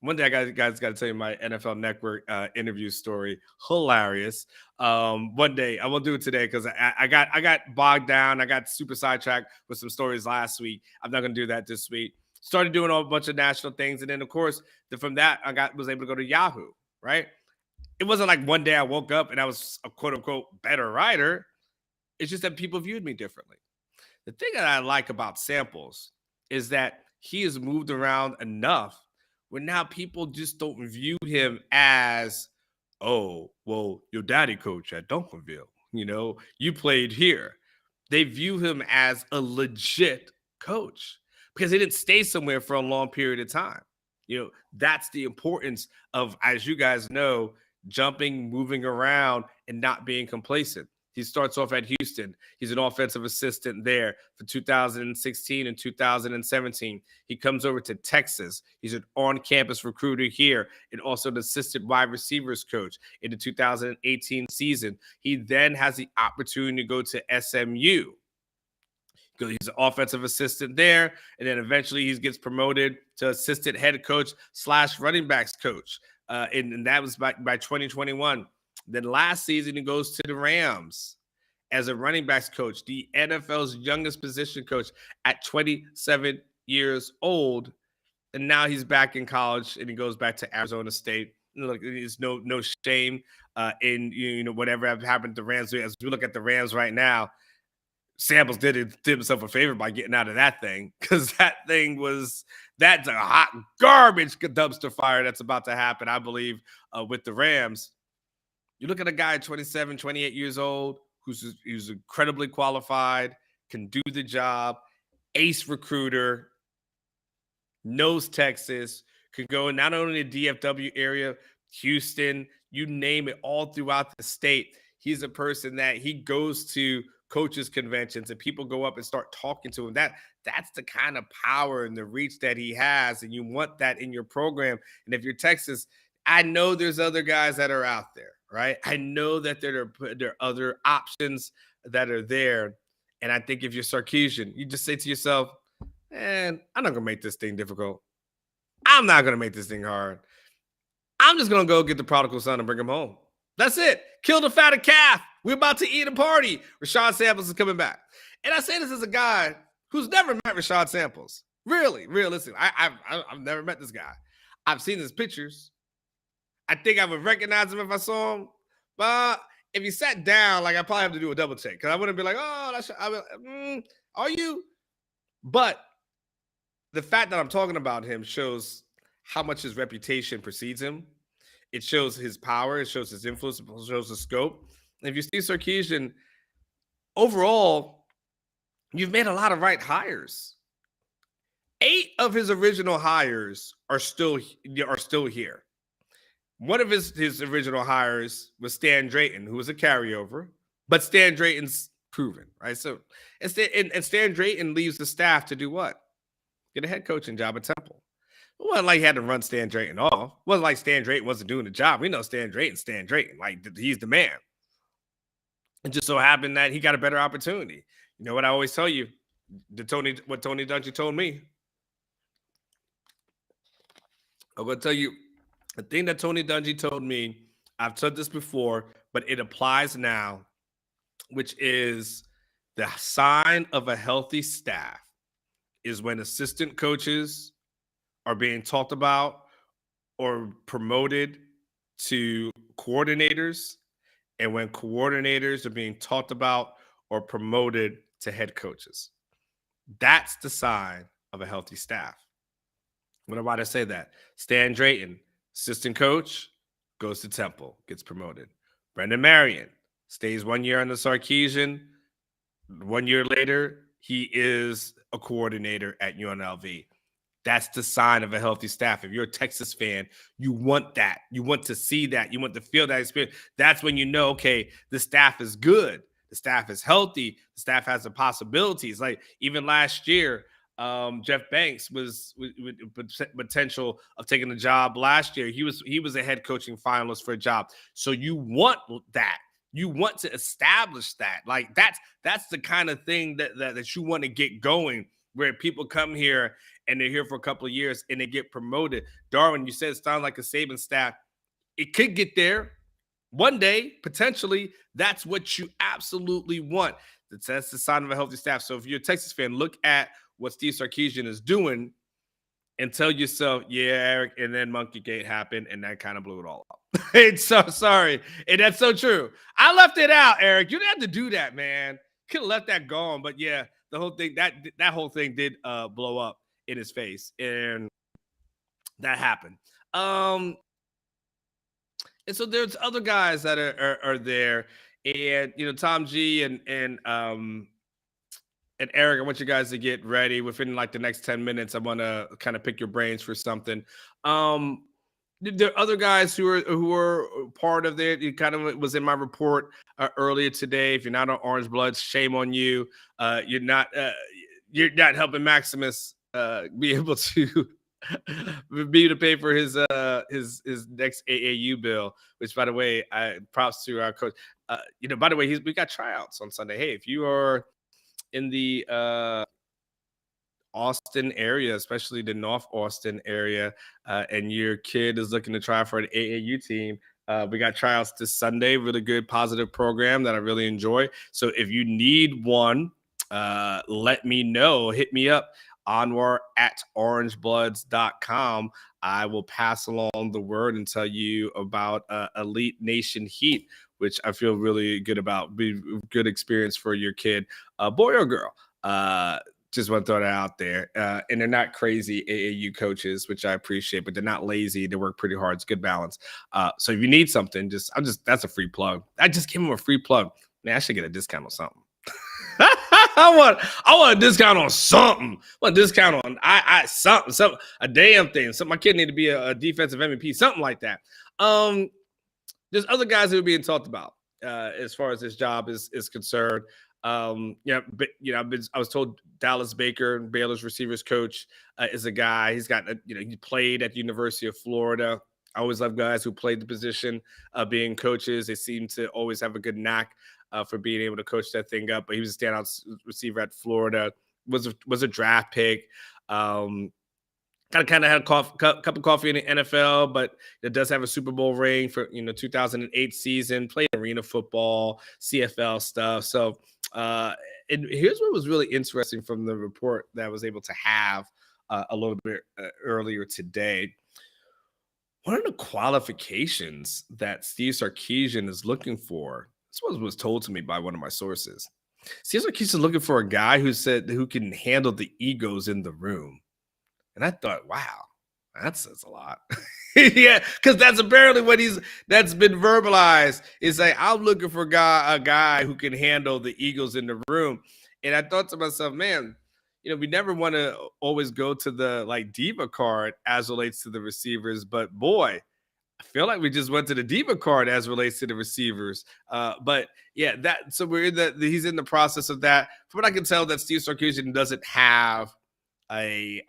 One day, guys got to tell you my NFL Network interview story. Hilarious. One day, I won't do it today because I got bogged down. I got super sidetracked with some stories last week. I'm not going to do that this week. Started doing a bunch of national things, and then of course, from that, I was able to go to Yahoo, right? It wasn't like one day I woke up and I was a quote unquote better writer. It's just that people viewed me differently. The thing that I like about Samples is that he has moved around enough where now people just don't view him as, oh, well, your daddy coach at Duncanville, you played here. They view him as a legit coach because he didn't stay somewhere for a long period of time. That's the importance of, as you guys know, jumping, moving around, and not being complacent. He starts off at Houston. He's an offensive assistant there for 2016 and 2017. He comes over to Texas. He's an on-campus recruiter here and also an assistant wide receivers coach in the 2018 season. He then has the opportunity to go to SMU. He's an offensive assistant there, and then eventually he gets promoted to assistant head coach / running backs coach, and that was by 2021. Then last season, he goes to the Rams as a running backs coach, the NFL's youngest position coach at 27 years old. And now he's back in college, and he goes back to Arizona State. Look, there's no shame in whatever happened to the Rams. As we look at the Rams right now, Samples did himself a favor by getting out of that thing, because that's a hot garbage dumpster fire that's about to happen, I believe, with the Rams. You look at a guy 27, 28 years old who's incredibly qualified, can do the job, ace recruiter, knows Texas, could go not only the DFW area, Houston, you name it, all throughout the state. He's a person that he goes to coaches conventions and people go up and start talking to him. That's the kind of power and the reach that he has, and you want that in your program. And if you're Texas, I know there's other guys that are out there, right? I know that there are other options that are there. And I think if you're Sarkisian, you just say to yourself, man, I'm not going to make this thing difficult. I'm not going to make this thing hard. I'm just going to go get the prodigal son and bring him home. That's it. Kill the fatted calf. We're about to eat a party. Rashad Samples is coming back. And I say this as a guy who's never met Rashad Samples. Really, realistically. I've never met this guy. I've seen his pictures. I think I would recognize him if I saw him. But if he sat down, I probably have to do a double take, because I wouldn't be like, oh, are you? But the fact that I'm talking about him shows how much his reputation precedes him. It shows his power. It shows his influence. It shows his scope. And if you see Sarkisian, overall, you've made a lot of right hires. 8 of his original hires are still here. One of his original hires was Stan Drayton, who was a carryover, but Stan Drayton's proven, right? So, and Stan Drayton leaves the staff to do what? Get a head coaching job at Temple. It wasn't like he had to run Stan Drayton off. It wasn't like Stan Drayton wasn't doing the job. We know Stan Drayton. Like, he's the man. It just so happened that he got a better opportunity. You know what I always tell you? What Tony Dungy told me. I'm going to tell you the thing that Tony Dungy told me. I've said this before, but it applies now, which is the sign of a healthy staff is when assistant coaches are being talked about or promoted to coordinators, and when coordinators are being talked about or promoted to head coaches. That's the sign of a healthy staff. What about I say that? Stan Drayton, assistant coach, goes to Temple, gets promoted. Brendan Marion stays 1 year under Sarkisian. 1 year later, he is a coordinator at UNLV. That's the sign of a healthy staff. If you're a Texas fan, you want that. You want to see that. You want to feel that experience. That's when you know, okay, the staff is good. The staff is healthy. The staff has the possibilities. Like even last year, Jeff Banks was with potential of taking the job last year. He was a head coaching finalist for a job. So you want that. You want to establish that. Like that's the kind of thing that you want to get going, where people come here and they're here for a couple of years and they get promoted. Darwin, you said it sounds like a Saban staff. It could get there one day, potentially. That's what you absolutely want. That's the sign of a healthy staff. So if you're a Texas fan, look at what Steve Sarkisian is doing and tell yourself, yeah, Eric, and then Monkey Gate happened and that kind of blew it all up. It's so sorry. And that's so true. I left it out, Eric. You didn't have to do that, man. Could have left that gone. But yeah, the whole thing that whole thing did blow up in his face. And that happened. Um, and so there's other guys that are there. And Tom G and Eric, I want you guys to get ready within like the next 10 minutes. I want to kind of pick your brains for something. Um, there are other guys who are part of it. It kind of was in my report earlier today. If you're not on Orange Bloods, shame on you. You're not helping Maximus be able to be able to pay for his next AAU bill. Which, by the way, I props to our coach. By the way, we got tryouts on Sunday. Hey, if you are in the Austin area, especially the North Austin area, and your kid is looking to try for an AAU team, we got tryouts this Sunday. Really good, positive program that I really enjoy. So if you need one, let me know. Hit me up, Anwar at orangebloods.com. I will pass along the word and tell you about Elite Nation Heat, which I feel really good about. Be a good experience for your kid, boy or girl. Just want to throw that out there. And they're not crazy AAU coaches, which I appreciate, but they're not lazy. They work pretty hard. It's good balance. So if you need something, that's a free plug. I just gave them a free plug. Man, I should get a discount on something. I want a discount on something. I want a discount on something, a damn thing. So my kid need to be a defensive MVP, something like that. There's other guys who are being talked about as far as this job is concerned. I was told Dallas Baker, Baylor's receivers coach, is a guy. He's got, he played at the University of Florida. I always love guys who played the position being coaches. They seem to always have a good knack for being able to coach that thing up. But he was a standout receiver at Florida. Was a draft pick. Kind of had a cup of coffee in the NFL, but it does have a Super Bowl ring for 2008 season. Played arena football, CFL stuff. So, and here's what was really interesting from the report that I was able to have a little bit earlier today. One of the qualifications that Steve Sarkisian is looking for, this was told to me by one of my sources. Steve Sarkisian is looking for a guy who can handle the egos in the room. And I thought, wow, that says a lot. Yeah, because that's apparently that's been verbalized. Is like, I'm looking for a guy who can handle the egos in the room. And I thought to myself, man, we never want to always go to the like diva card as relates to the receivers, but boy, I feel like we just went to the diva card as relates to the receivers. But yeah, so he's in the process of that. From what I can tell, that Steve Sarkisian doesn't have a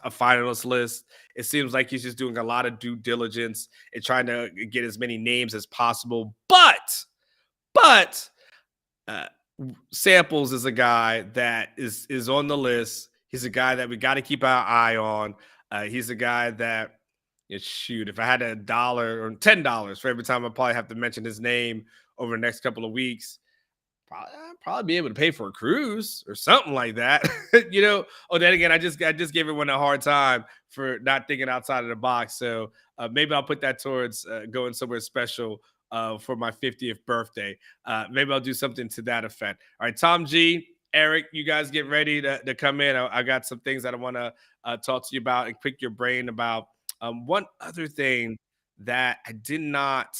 finalist list. It seems like he's just doing a lot of due diligence and trying to get as many names as possible. But Samples is a guy that is on the list. He's a guy that we got to keep our eye on. He's a guy that, if I had $1 or $10 for every time I probably have to mention his name over the next couple of weeks, I'd probably be able to pay for a cruise or something like that. Oh, then again, I just gave everyone a hard time for not thinking outside of the box. So maybe I'll put that towards going somewhere special for my 50th birthday. Maybe I'll do something to that effect. All right, Tom G, Eric, you guys get ready to come in. I got some things that I want to talk to you about and pick your brain about. One other thing that I did not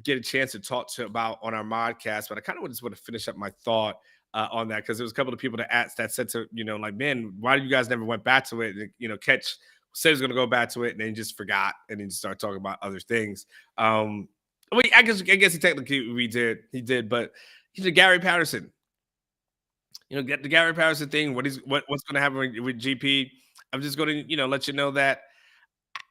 get a chance to talk about on our modcast, but I kind of just want to finish up my thought on that, because there was a couple of people that said to, like, man, why do you guys never went back to it? And, Catch said he was going to go back to it and then just forgot and then just started talking about other things. I guess he technically he did, but he's a Gary Patterson. Get the Gary Patterson thing. What's going to happen with GP? I'm just going to, let you know that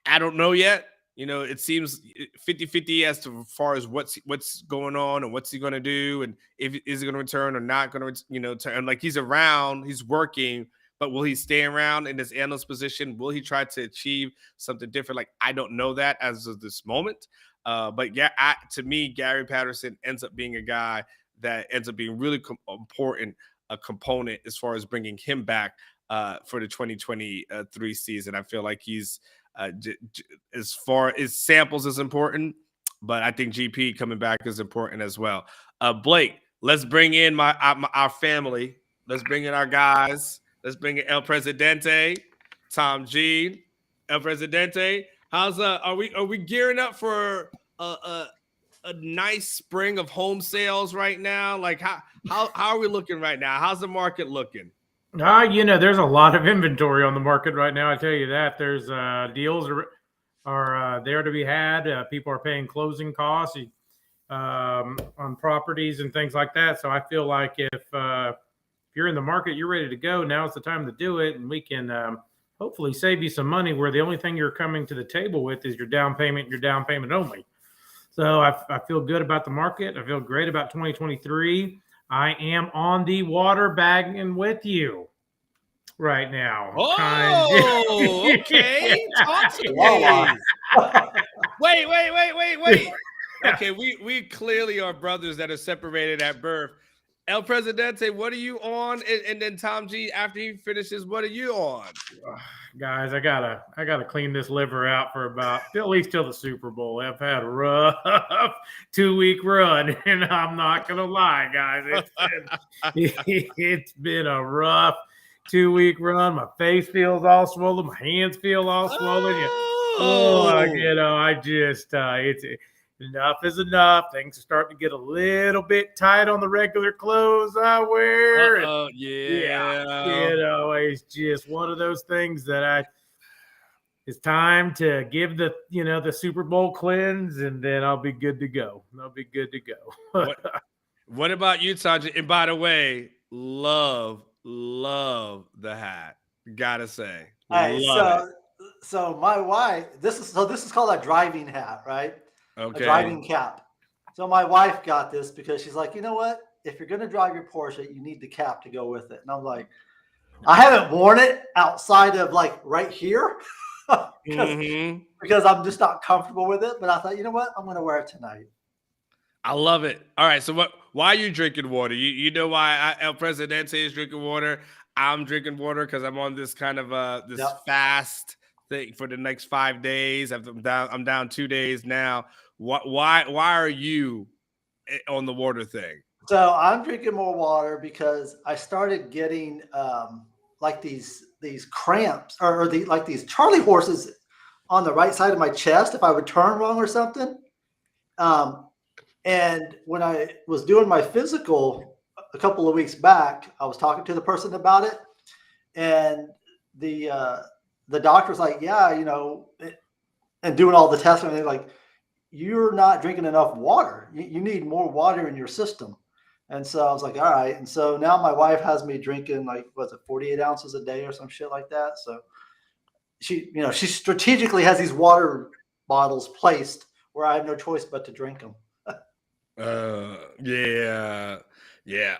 I don't know yet. It seems 50-50 as to far as what's going on and what's he going to do, and is he going to return or not going to, turn. Like, he's around, he's working, but will he stay around in this analyst position? Will he try to achieve something different? Like, I don't know that as of this moment. But yeah, to me, Gary Patterson ends up being a guy that ends up being really important, a component as far as bringing him back for the 2023 season. I feel like he's As far as Samples is important, but I think GP coming back is important as well. Blake, let's bring in our family. Let's bring in our guys. Let's bring in El Presidente, Tom G, El Presidente. How's are we gearing up for a nice spring of home sales right now? Like how are we looking right now? How's the market looking? There's a lot of inventory on the market right now. I tell you that. There's deals are there to be had. People are paying closing costs on properties and things like that. So I feel like if you're in the market, you're ready to go. Now's the time to do it, and we can hopefully save you some money. Where the only thing you're coming to the table with is your down payment only. So I feel good about the market. I feel great about 2023. I am on the water bagging with you right now. Oh, okay. Talk to me. Wait. Okay, we clearly are brothers that are separated at birth. El Presidente, what are you on? And then Tom G, after he finishes, what are you on? Guys, I gotta clean this liver out for about at least till the Super Bowl. I've had a rough 2-week run, and I'm not gonna lie, guys. It's been a rough 2-week run. My face feels all swollen. My hands feel all swollen. I just it's enough is enough. Things are starting to get a little bit tight on the regular clothes I wear. It's just one of those things that it's time to give the Super Bowl cleanse, and then I'll be good to go. What about you, Sanjay? And by the way, love the hat. Gotta say. So my wife, this is called a driving hat, right? Okay. A driving cap. So my wife got this because she's like, you know what? If you're going to drive your Porsche, you need the cap to go with it. And I'm like, I haven't worn it outside of like right here because I'm just not comfortable with it. But I thought, you know what? I'm going to wear it tonight. I love it. All right. So why are you drinking water? You know why El Presidente is drinking water? I'm drinking water because I'm on this kind of fast thing for the next 5 days. I'm down 2 days now. Why are you on the water thing? So I'm drinking more water because I started getting like these cramps or like these Charlie horses on the right side of my chest if I would turn wrong or something. And when I was doing my physical a couple of weeks back, I was talking to the person about it, and the doctor's like, yeah, and doing all the testing, and they're like, you're not drinking enough water. You need more water in your system. And so I was like, all right. And so now my wife has me drinking 48 ounces a day or some shit like that. So she strategically has these water bottles placed where I have no choice but to drink them. Yeah.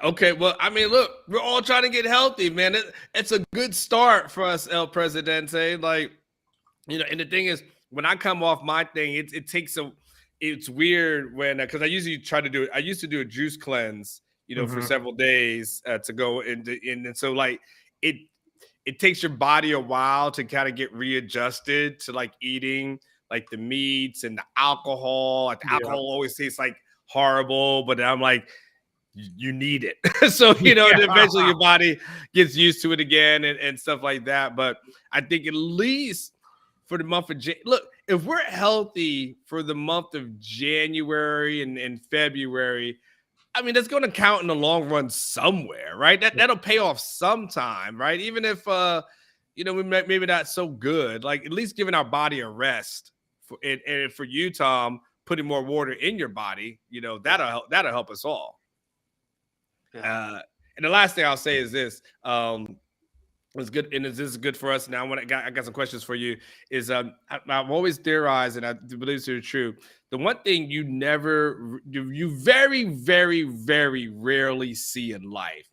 Okay. Well, I mean, look, we're all trying to get healthy, man. It's a good start for us, El Presidente. And the thing is, when I come off my thing, it's weird when, because I usually try to do it. I used to do a juice cleanse, for several days to go and so it takes your body a while to kind of get readjusted to like eating like the meats and the alcohol. Like the alcohol always tastes like horrible, but I'm like, you need it. So, eventually your body gets used to it again and stuff like that. But I think at least for the month of look, if we're healthy for the month of January and February, I mean, that's going to count in the long run somewhere, right? That'll pay off sometime, right? Even if, we maybe not so good, like at least giving our body a rest and for you, Tom, putting more water in your body, that'll help us all. Yeah. And the last thing I'll say is this, it's good, and this is good for us. Now, I got some questions for you. Is I've always theorized, and I believe this is true. The one thing you very, very, very rarely see in life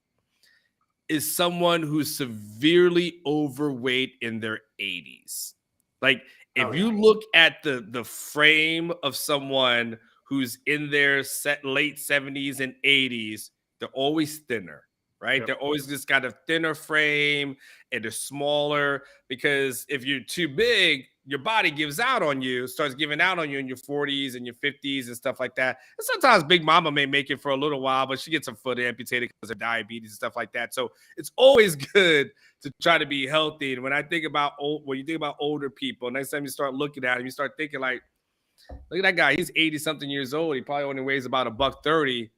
is someone who's severely overweight in their 80s. Like, if you look at the frame of someone who's in their late 70s and 80s, they're always thinner. Right. Yep. They're always just got a thinner frame and they're smaller, because if you're too big, your body gives out on you, starts giving out on you in your 40s and your 50s and stuff like that. And sometimes Big Mama may make it for a little while, but she gets her foot amputated because of diabetes and stuff like that. So it's always good to try to be healthy. And when you think about older people, next time you start looking at them, you start thinking like, look at that guy. He's 80 something years old. He probably only weighs about $130.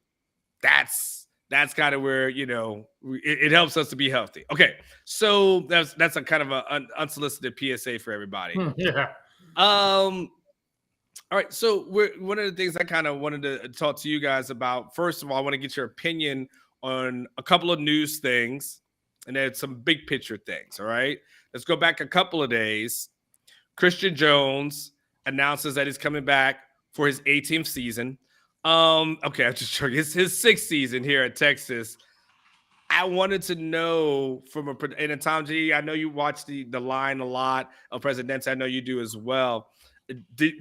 That's kind of where, it helps us to be healthy. Okay. So that's a kind of an unsolicited PSA for everybody. Yeah. All right. So one of the things I kind of wanted to talk to you guys about, first of all, I want to get your opinion on a couple of news things and then some big picture things. All right. Let's go back a couple of days. Christian Jones announces that he's coming back for his 18th season. Okay, I'm just joking. It's his 6th season here at Texas. I wanted to know and Tom G, I know you watch the line a lot of Presidents. I know you do as well.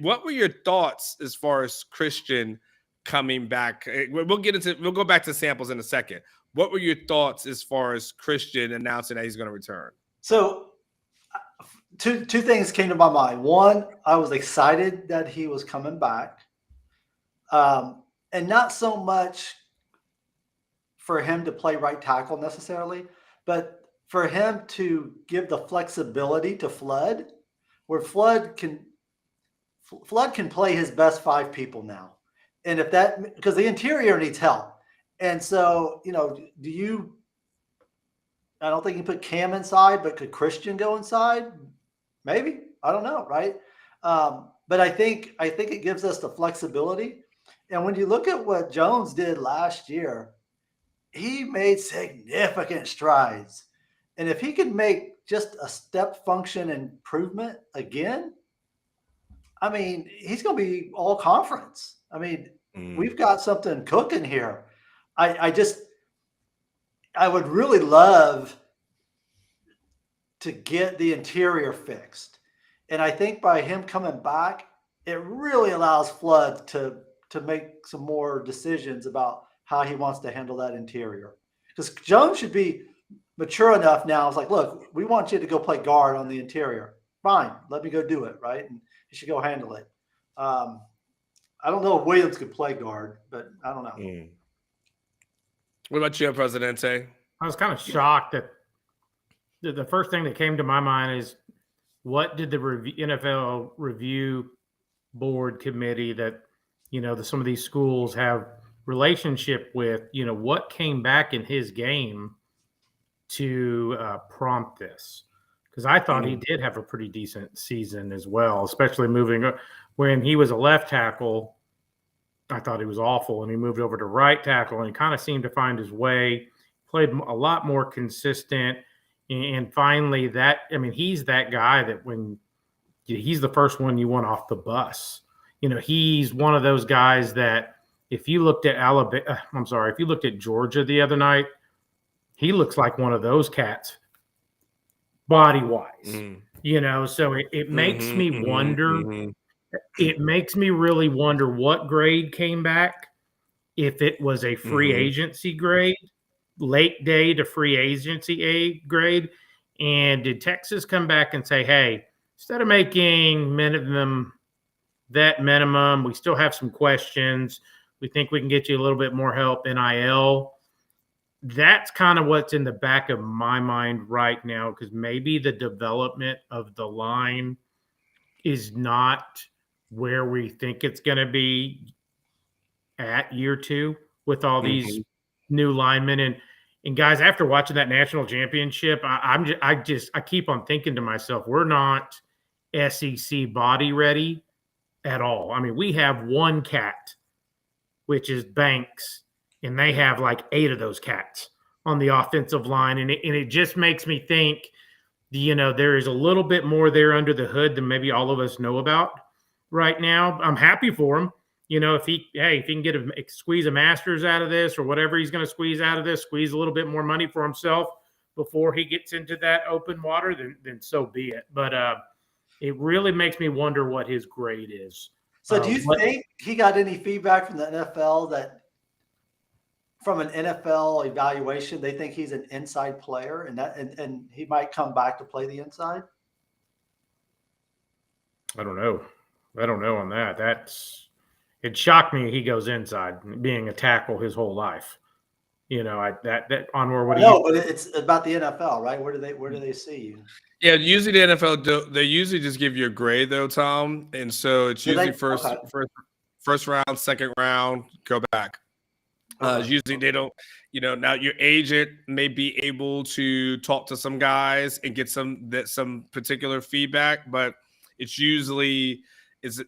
What were your thoughts as far as Christian coming back? We'll go back to Samples in a second. What were your thoughts as far as Christian announcing that he's going to return? So two things came to my mind. One, I was excited that he was coming back. And not so much for him to play right tackle necessarily, but for him to give the flexibility to Flood, where Flood can play his best 5 people now. And because the interior needs help. And so, I don't think you put Cam inside, but could Christian go inside? Maybe. I don't know. Right. But I think it gives us the flexibility. And when you look at what Jones did last year, he made significant strides. And if he can make just a step function improvement again, I mean, he's going to be all conference. I mean, we've got something cooking here. I would really love to get the interior fixed. And I think by him coming back, it really allows Flood to make some more decisions about how he wants to handle that interior. Because Jones should be mature enough now. It's like, look, we want you to go play guard on the interior. Fine, let me go do it, right? And he should go handle it. I don't know if Williams could play guard, but I don't know. What about you, Presidente? I was kind of shocked that the first thing that came to my mind is, what did the NFL review board committee that some of these schools have relationship with, what came back in his game to prompt this? Because I thought he did have a pretty decent season as well, especially when he was a left tackle. I thought he was awful, and he moved over to right tackle and kind of seemed to find his way, played a lot more consistent. And finally he's that guy that when he's the first one you want off the bus. He's one of those guys that if you looked at if you looked at Georgia the other night, he looks like one of those cats body-wise. So it makes me wonder. It makes me really wonder what grade came back, if it was a free agency grade, late day to free agency grade. And did Texas come back and say, hey, instead of making minimum, we still have some questions. We think we can get you a little bit more help, NIL. That's kind of what's in the back of my mind right now, because maybe the development of the line is not where we think it's going to be at year 2 with all these new linemen. And guys, after watching that national championship, I keep on thinking to myself, we're not SEC body ready at all. I mean, we have one cat, which is Banks, and they have like 8 of those cats on the offensive line. And it just makes me think, there is a little bit more there under the hood than maybe all of us know about right now. I'm happy for him. If he can squeeze a Masters out of this, or whatever he's going to squeeze out of this, squeeze a little bit more money for himself before he gets into that open water, then so be it. But it really makes me wonder what his grade is. So do you think he got any feedback from the NFL that from an NFL evaluation, they think he's an inside player and he might come back to play the inside? I don't know. I don't know on that. It shocked me he goes inside, being a tackle his whole life. That Onward. What do No, you? but it's about the NFL, right? Where do they see you? Yeah, usually the NFL they usually just give you a grade though, Tom, and so it's Do they? usually first round, second round, go back. Okay. Usually they don't, now your agent may be able to talk to some guys and get some particular feedback, but it's usually it's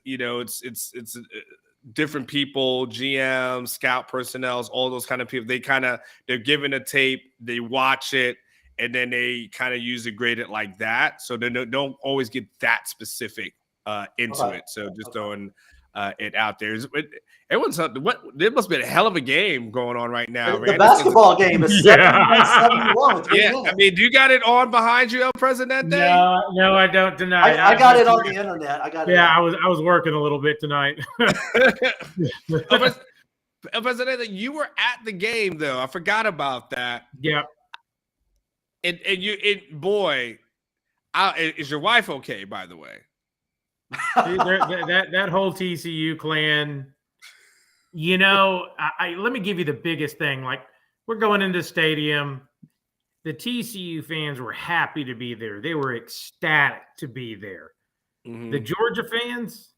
different people, GM, scout personnel, all those kind of people. They're given a tape, they watch it, and then they kind of use it, grade it like that. So they don't always get that specific into Okay. it. So just throwing it out there. Everyone's there must be a hell of a game going on right now. The basketball game is 71 with 3 Yeah, minutes. I mean, do you got it on behind you, El Presidente? No, I don't tonight. I got it on the internet. I got it. Yeah, I was working a little bit tonight. El Presidente, you were at the game though. I forgot about that. Yeah. And boy, is your wife okay? By the way, that whole TCU clan. Let me give you the biggest thing. Like, we're going into the stadium. The TCU fans were happy to be there. They were ecstatic to be there. Mm-hmm. The Georgia fans,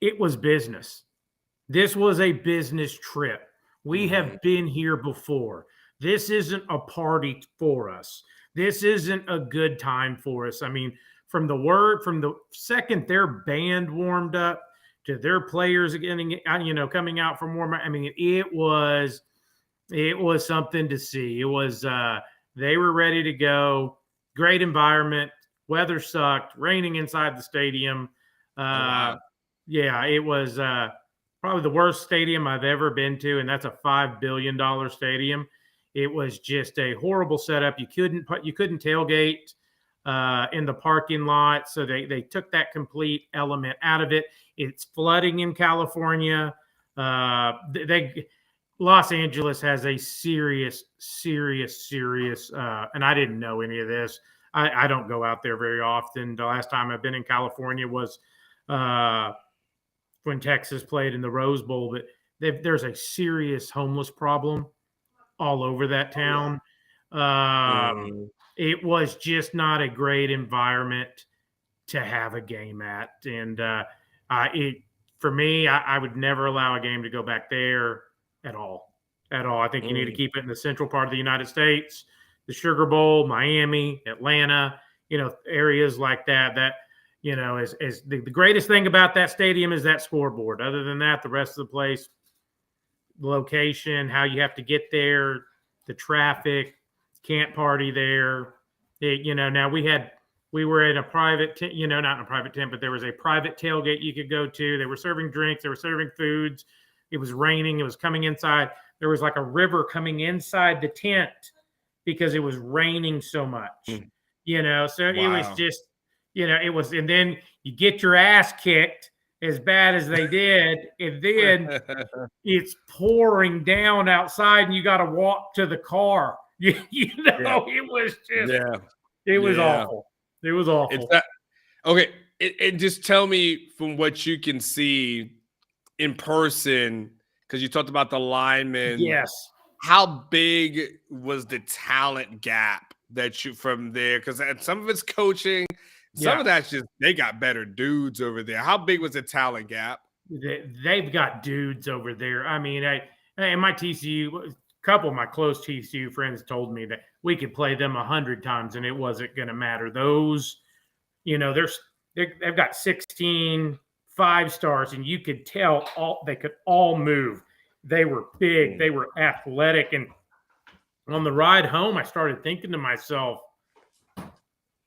it was business. This was a business trip. We have been here before. This isn't a party for us. This isn't a good time for us. I mean, from the second their band warmed up to their players getting, coming out for more. I mean, it was something to see. It was, they were ready to go. Great environment. Weather sucked. Raining inside the stadium. Wow. Yeah, it was probably the worst stadium I've ever been to, and that's a $5 billion stadium. It was just a horrible setup. You couldn't tailgate in the parking lot, so they took that complete element out of it. It's flooding in California. Los Angeles has a serious, and I didn't know any of this. I don't go out there very often. The last time I've been in California was when Texas played in the Rose Bowl, but there's a serious homeless problem all over that town. It was just not a great environment to have a game at. And for me, I would never allow a game to go back there at all. I think you need to keep it in the central part of the United States, the Sugar Bowl, Miami, Atlanta, areas like that. As the greatest thing about that stadium is that scoreboard. Other than that, the rest of the place, the location, how you have to get there, the traffic, can't party there. Now we were in a private, not in a private tent, but there was a private tailgate you could go to. They were serving drinks. They were serving foods. It was raining. It was coming inside. There was like a river coming inside the tent because it was raining so much, So wow. It was just, it was, and then you get your ass kicked as bad as they did, and then it's pouring down outside, and you got to walk to the car. It was just, it was awful. It was awful. Okay, and just tell me from what you can see in person, because you talked about the linemen. Yes. How big was the talent gap from there? Because some of it's coaching. Some of that's just they got better dudes over there. How big was the talent gap? They've got dudes over there. I mean, my TCU, a couple of my close TCU friends told me that we could play them 100 times and it wasn't going to matter. Those, they've got 16 5-stars, and you could tell they could all move. They were big. They were athletic. And on the ride home, I started thinking to myself,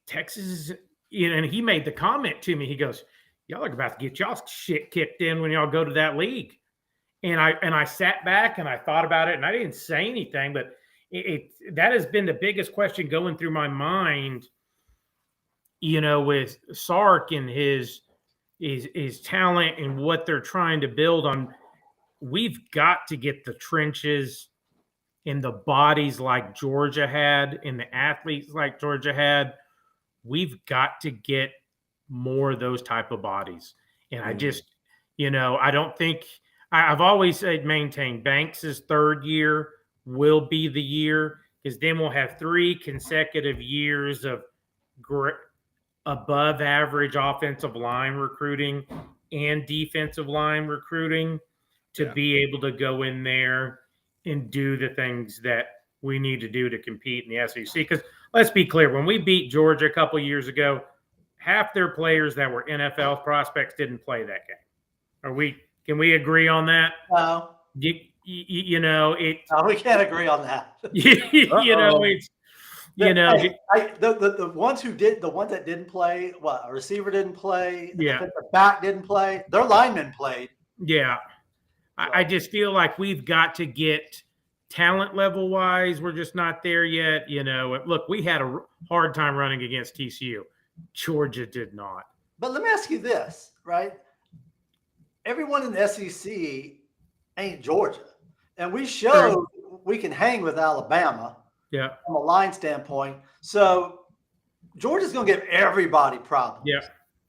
Texas is. And he made the comment to me. He goes, "Y'all are about to get y'all shit kicked in when y'all go to that league." And I sat back and I thought about it, and I didn't say anything, but that has been the biggest question going through my mind. With Sark and his talent and what they're trying to build on, we've got to get the trenches and the bodies like Georgia had and the athletes like Georgia had. We've got to get more of those type of bodies. And I just, I don't think I've always maintained Banks' third year will be the year, because then we'll have 3 consecutive years of above average offensive line recruiting and defensive line recruiting to be able to go in there and do the things that we need to do to compete in the SEC. Because let's be clear, when we beat Georgia a couple years ago, half their players that were NFL prospects didn't play that game. Can we agree on that? No. No, we can't agree on that. The ones that didn't play, a receiver didn't play, the back didn't play, their linemen played. Yeah. I just feel like we've got to get talent level wise. We're just not there yet. Look, we had a hard time running against TCU. Georgia did not. But let me ask you this, right? Everyone in the SEC ain't Georgia. And we showed we can hang with Alabama from a line standpoint. So Georgia's going to give everybody problems. Yeah.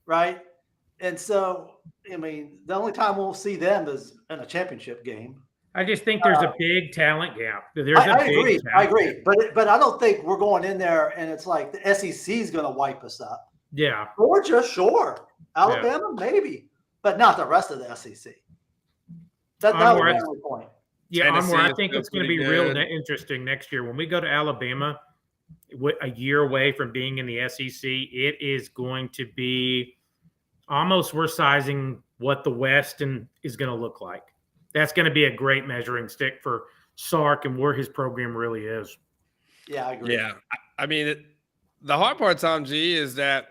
Right? And so, the only time we'll see them is in a championship game. I just think there's a big talent gap. I agree. But I don't think we're going in there and it's like the SEC is going to wipe us up. Yeah. Georgia, sure. Alabama, maybe. But not the rest of the SEC. That was my point. Yeah, I think it's going to be real interesting next year. When we go to Alabama, a year away from being in the SEC, it is going to be almost we're sizing what the West is going to look like. That's going to be a great measuring stick for Sark and where his program really is. Yeah, I agree. Yeah, the hard part, Tom G, is that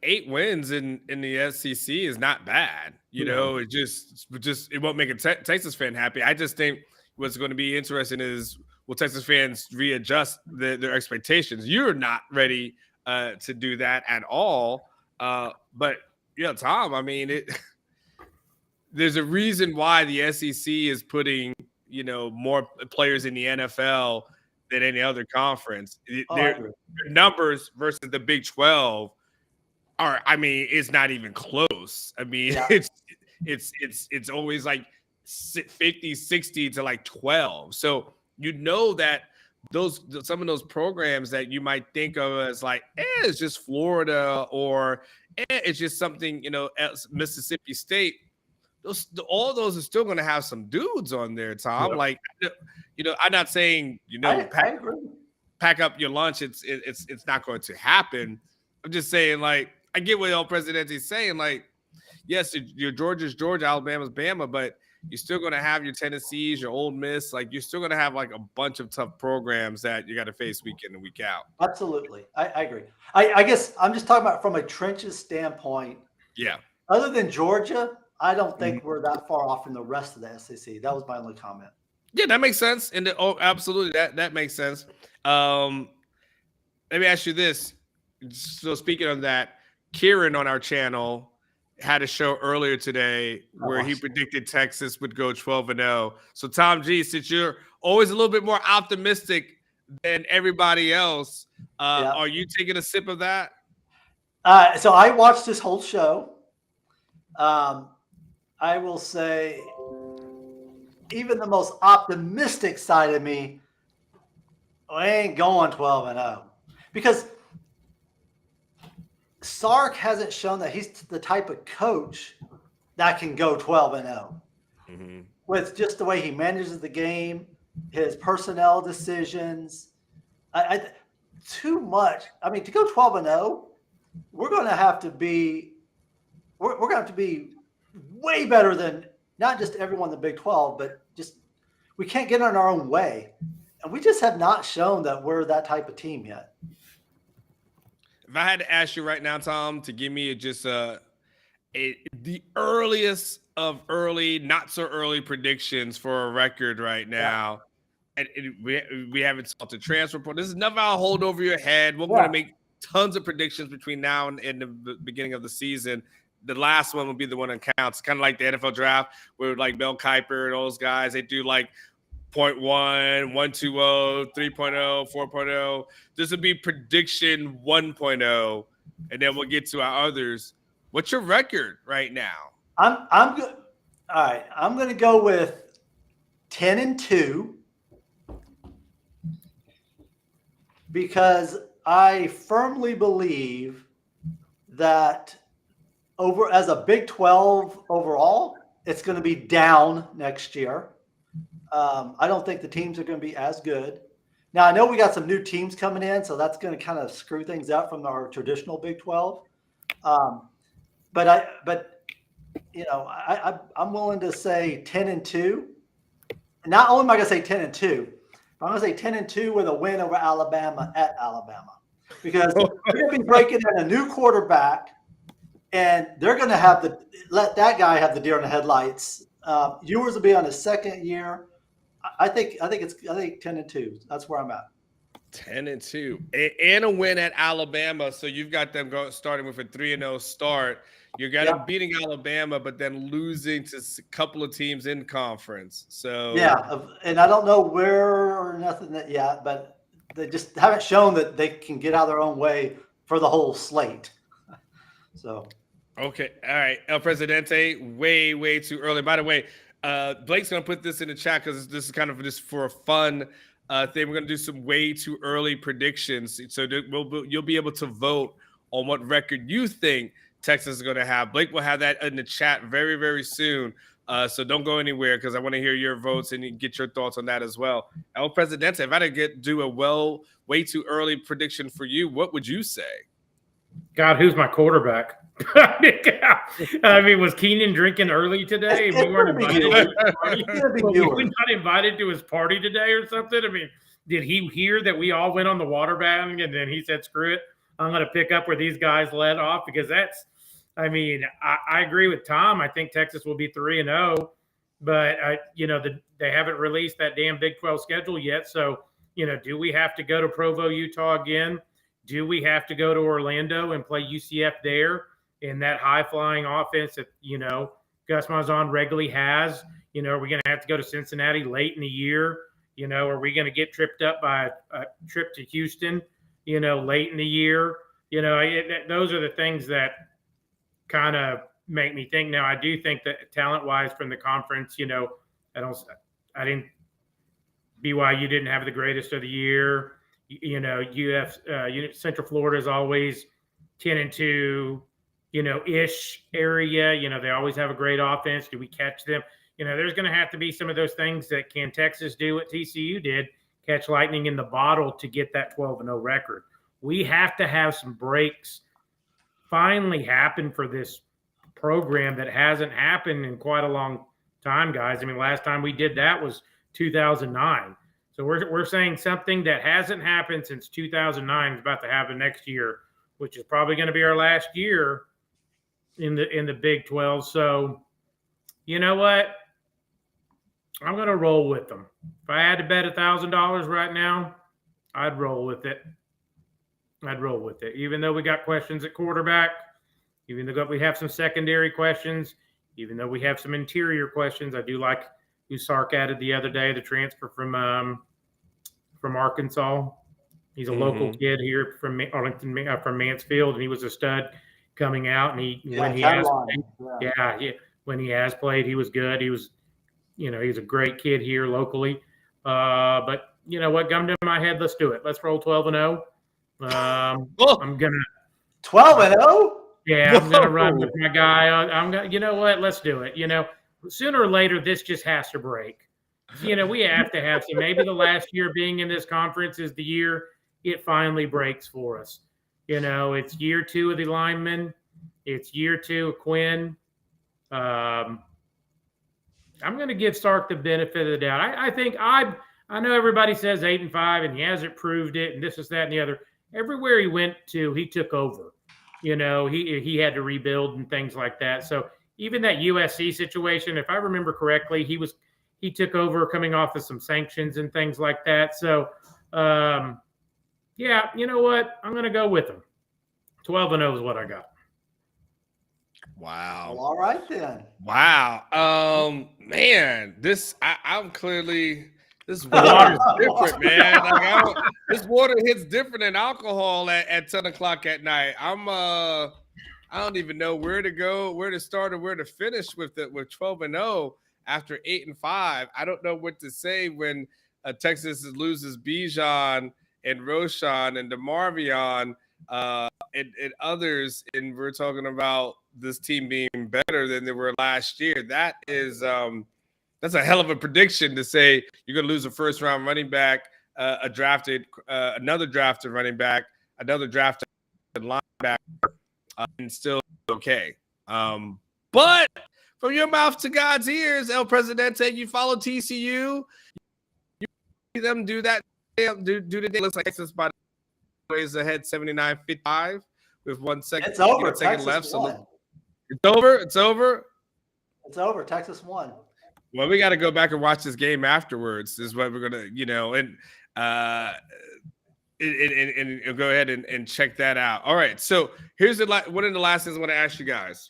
8 wins in the SEC is not bad. It just it won't make a Texas fan happy. I just think what's going to be interesting is will Texas fans readjust their expectations. You're not ready to do that at all. But Tom, there's a reason why the SEC is putting more players in the NFL than any other conference. Their numbers versus the Big 12 are, it's not even close. It's always like 50, 60 to like 12. So that some of those programs that you might think of as like, it's just Florida or it's just something, else, Mississippi State. All those are still going to have some dudes on there, Tom. Yep. I'm not saying, pack up your lunch. It's not going to happen. I'm just saying, I get what El Presidente is saying. Yes, your Georgia's Georgia, Alabama's Bama, but you're still going to have your Tennessees, your Ole Miss. You're still going to have a bunch of tough programs that you got to face week in and week out. Absolutely. I agree. I guess I'm just talking about from a trenches standpoint. Yeah. Other than Georgia, I don't think we're that far off from the rest of the SEC. That was my only comment. Yeah, that makes sense. Absolutely. That makes sense. Let me ask you this. So speaking of that, Kieran on our channel had a show earlier today where he predicted Texas would go 12-0. So Tom G, since you're always a little bit more optimistic than everybody else, are you taking a sip of that? So I watched this whole show. I will say even the most optimistic side of me, I ain't going 12-0 because Sark hasn't shown that he's the type of coach that can go 12-0 with just the way he manages the game, his personnel decisions. Too much. To go 12-0, we're going to have to be way better than not just everyone in the Big 12, but just we can't get in our own way. And we just have not shown that we're that type of team yet. If I had to ask you right now, Tom, to give me the earliest of early, not so early predictions for a record right now, and we haven't sought the transfer portal. This is nothing I'll hold over your head. We're going to make tons of predictions between now and the beginning of the season. The last one will be the one that counts. Kind of like the NFL draft where Mel Kiper and all those guys, they do 0.1, 1.20, 3.0, 4.0. This would be prediction 1.0, and then we'll get to our others. What's your record right now? I'm good. All right, I'm going to go with 10-2 because I firmly believe that as a Big 12 overall, it's going to be down next year. I don't think the teams are going to be as good. Now, I know we got some new teams coming in, so that's going to kind of screw things up from our traditional Big 12. But I'm willing to say 10-2. And not only am I going to say 10-2, but I'm going to say 10-2 with a win over Alabama at Alabama, because they're going to be breaking in a new quarterback, and they're going to let that guy have the deer in the headlights. Ewers will be on his second year. I think 10-2. That's where I'm at. 10-2 and a win at Alabama. So you've got them starting with a 3-0 start. You're gonna beating Alabama, but then losing to a couple of teams in conference. So and I don't know where or nothing yet, but they just haven't shown that they can get out of their own way for the whole slate. So okay, all right, El Presidente, way too early. By the way, Blake's gonna put this in the chat because this is kind of just for a fun thing. We're gonna do some way too early predictions, so you'll be able to vote on what record you think Texas is going to have. Blake will have that in the chat very, very soon. So don't go anywhere because I want to hear your votes and get your thoughts on that as well. El Presidente, if I didn't do a way too early prediction for you, what would you say? God, who's my quarterback? I mean, was Keenan drinking early today? We weren't invited. We not invited to his party today or something. I mean, did he hear that we all went on the water batting and then he said, "Screw it, I'm going to pick up where these guys led off"? Because I agree with Tom. I think Texas will be 3-0, but they haven't released that damn Big 12 schedule yet. So, do we have to go to Provo, Utah again? Do we have to go to Orlando and play UCF there in that high-flying offense that, Gus Malzahn regularly has? Are we going to have to go to Cincinnati late in the year? Are we going to get tripped up by a trip to Houston, late in the year? Those are the things that kind of make me think. Now, I do think that talent-wise from the conference, BYU didn't have the greatest of the year. Central Florida is always 10-2, ish area. They always have a great offense. Do we catch them? There's going to have to be some of those things that can Texas do what TCU did, catch lightning in the bottle to get that 12-0 record. We have to have some breaks finally happen for this program that hasn't happened in quite a long time, guys. I mean, last time we did that was 2009. So we're saying something that hasn't happened since 2009 is about to happen next year, which is probably going to be our last year in the Big 12. So, you know what? I'm going to roll with them. If I had to bet $1,000 right now, I'd roll with it. Even though we got questions at quarterback, even though we have some secondary questions, even though we have some interior questions. I do like who Sark added the other day, the transfer from Arkansas. He's a local kid here from Arlington, from Mansfield, and he was a stud coming out. And when he has played, he was good. He was, he's a great kid here locally. But you know what? Gun to my head. Let's do it. Let's roll 12-0. I'm gonna 12-0. Yeah, I'm gonna run with my guy. I'm gonna. You know what? Let's do it. Sooner or later, this just has to break. We have to have some. Maybe the last year being in this conference is the year it finally breaks for us. It's year 2 of the linemen. It's year 2 of Quinn. I'm going to give Sark the benefit of the doubt. I think I know everybody says 8-5 and he hasn't proved it and this is that and the other. Everywhere he went to, he took over. He had to rebuild and things like that. So even that USC situation, if I remember correctly, he took over coming off of some sanctions and things like that. So, yeah, you know what? I'm going to go with him. 12-0 is what I got. Wow. Well, all right then. Wow. Man, I'm clearly this water is different, man. This water hits different than alcohol at 10 o'clock at night. I don't even know where to go, where to start, or where to finish with 12-0 after 8-5. I don't know what to say when Texas loses Bijan and Roshan and DeMarvion and others, and we're talking about this team being better than they were last year. That is that's a hell of a prediction to say you're going to lose a first-round running back, another drafted running back, another drafted linebacker, and still okay. But from your mouth to God's ears, El Presidente, you follow TCU. You see them do that. Do the day. Looks like Texas by the way is ahead 79-55 with 1 second. It's over. 1 second Texas left. won. So it's over. It's over. It's over. Texas won. Well, we got to go back and watch this game afterwards. Is what we're gonna, and go ahead and check that out. All right. So here's one of the last things I want to ask you guys.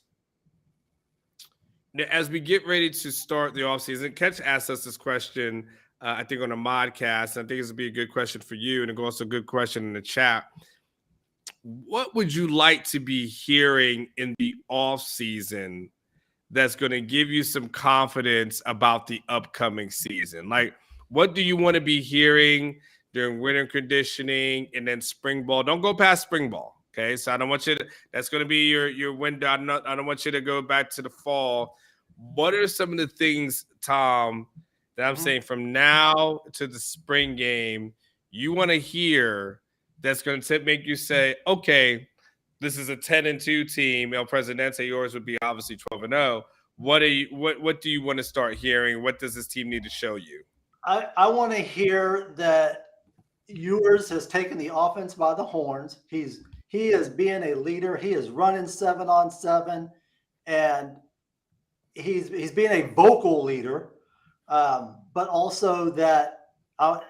As we get ready to start the offseason, Catch asked us this question, I think, on a modcast. I think this would be a good question for you, and also a good question in the chat. What would you like to be hearing in the offseason that's going to give you some confidence about the upcoming season? Like, what do you want to be hearing during winter conditioning and then spring ball? Don't go past spring ball, okay? So I don't want you to – that's going to be your window. I don't want you to go back to the fall. What are some of the things, Tom, that I'm saying from now to the spring game you want to hear that's going to make you say, okay, this is a 10-2 team. El Presidente, yours would be obviously 12-0. What do you want to start hearing? What does this team need to show you? I want to hear that Ewers has taken the offense by the horns. He is being a leader. He is running 7-on-7, and he's being a vocal leader. But also that I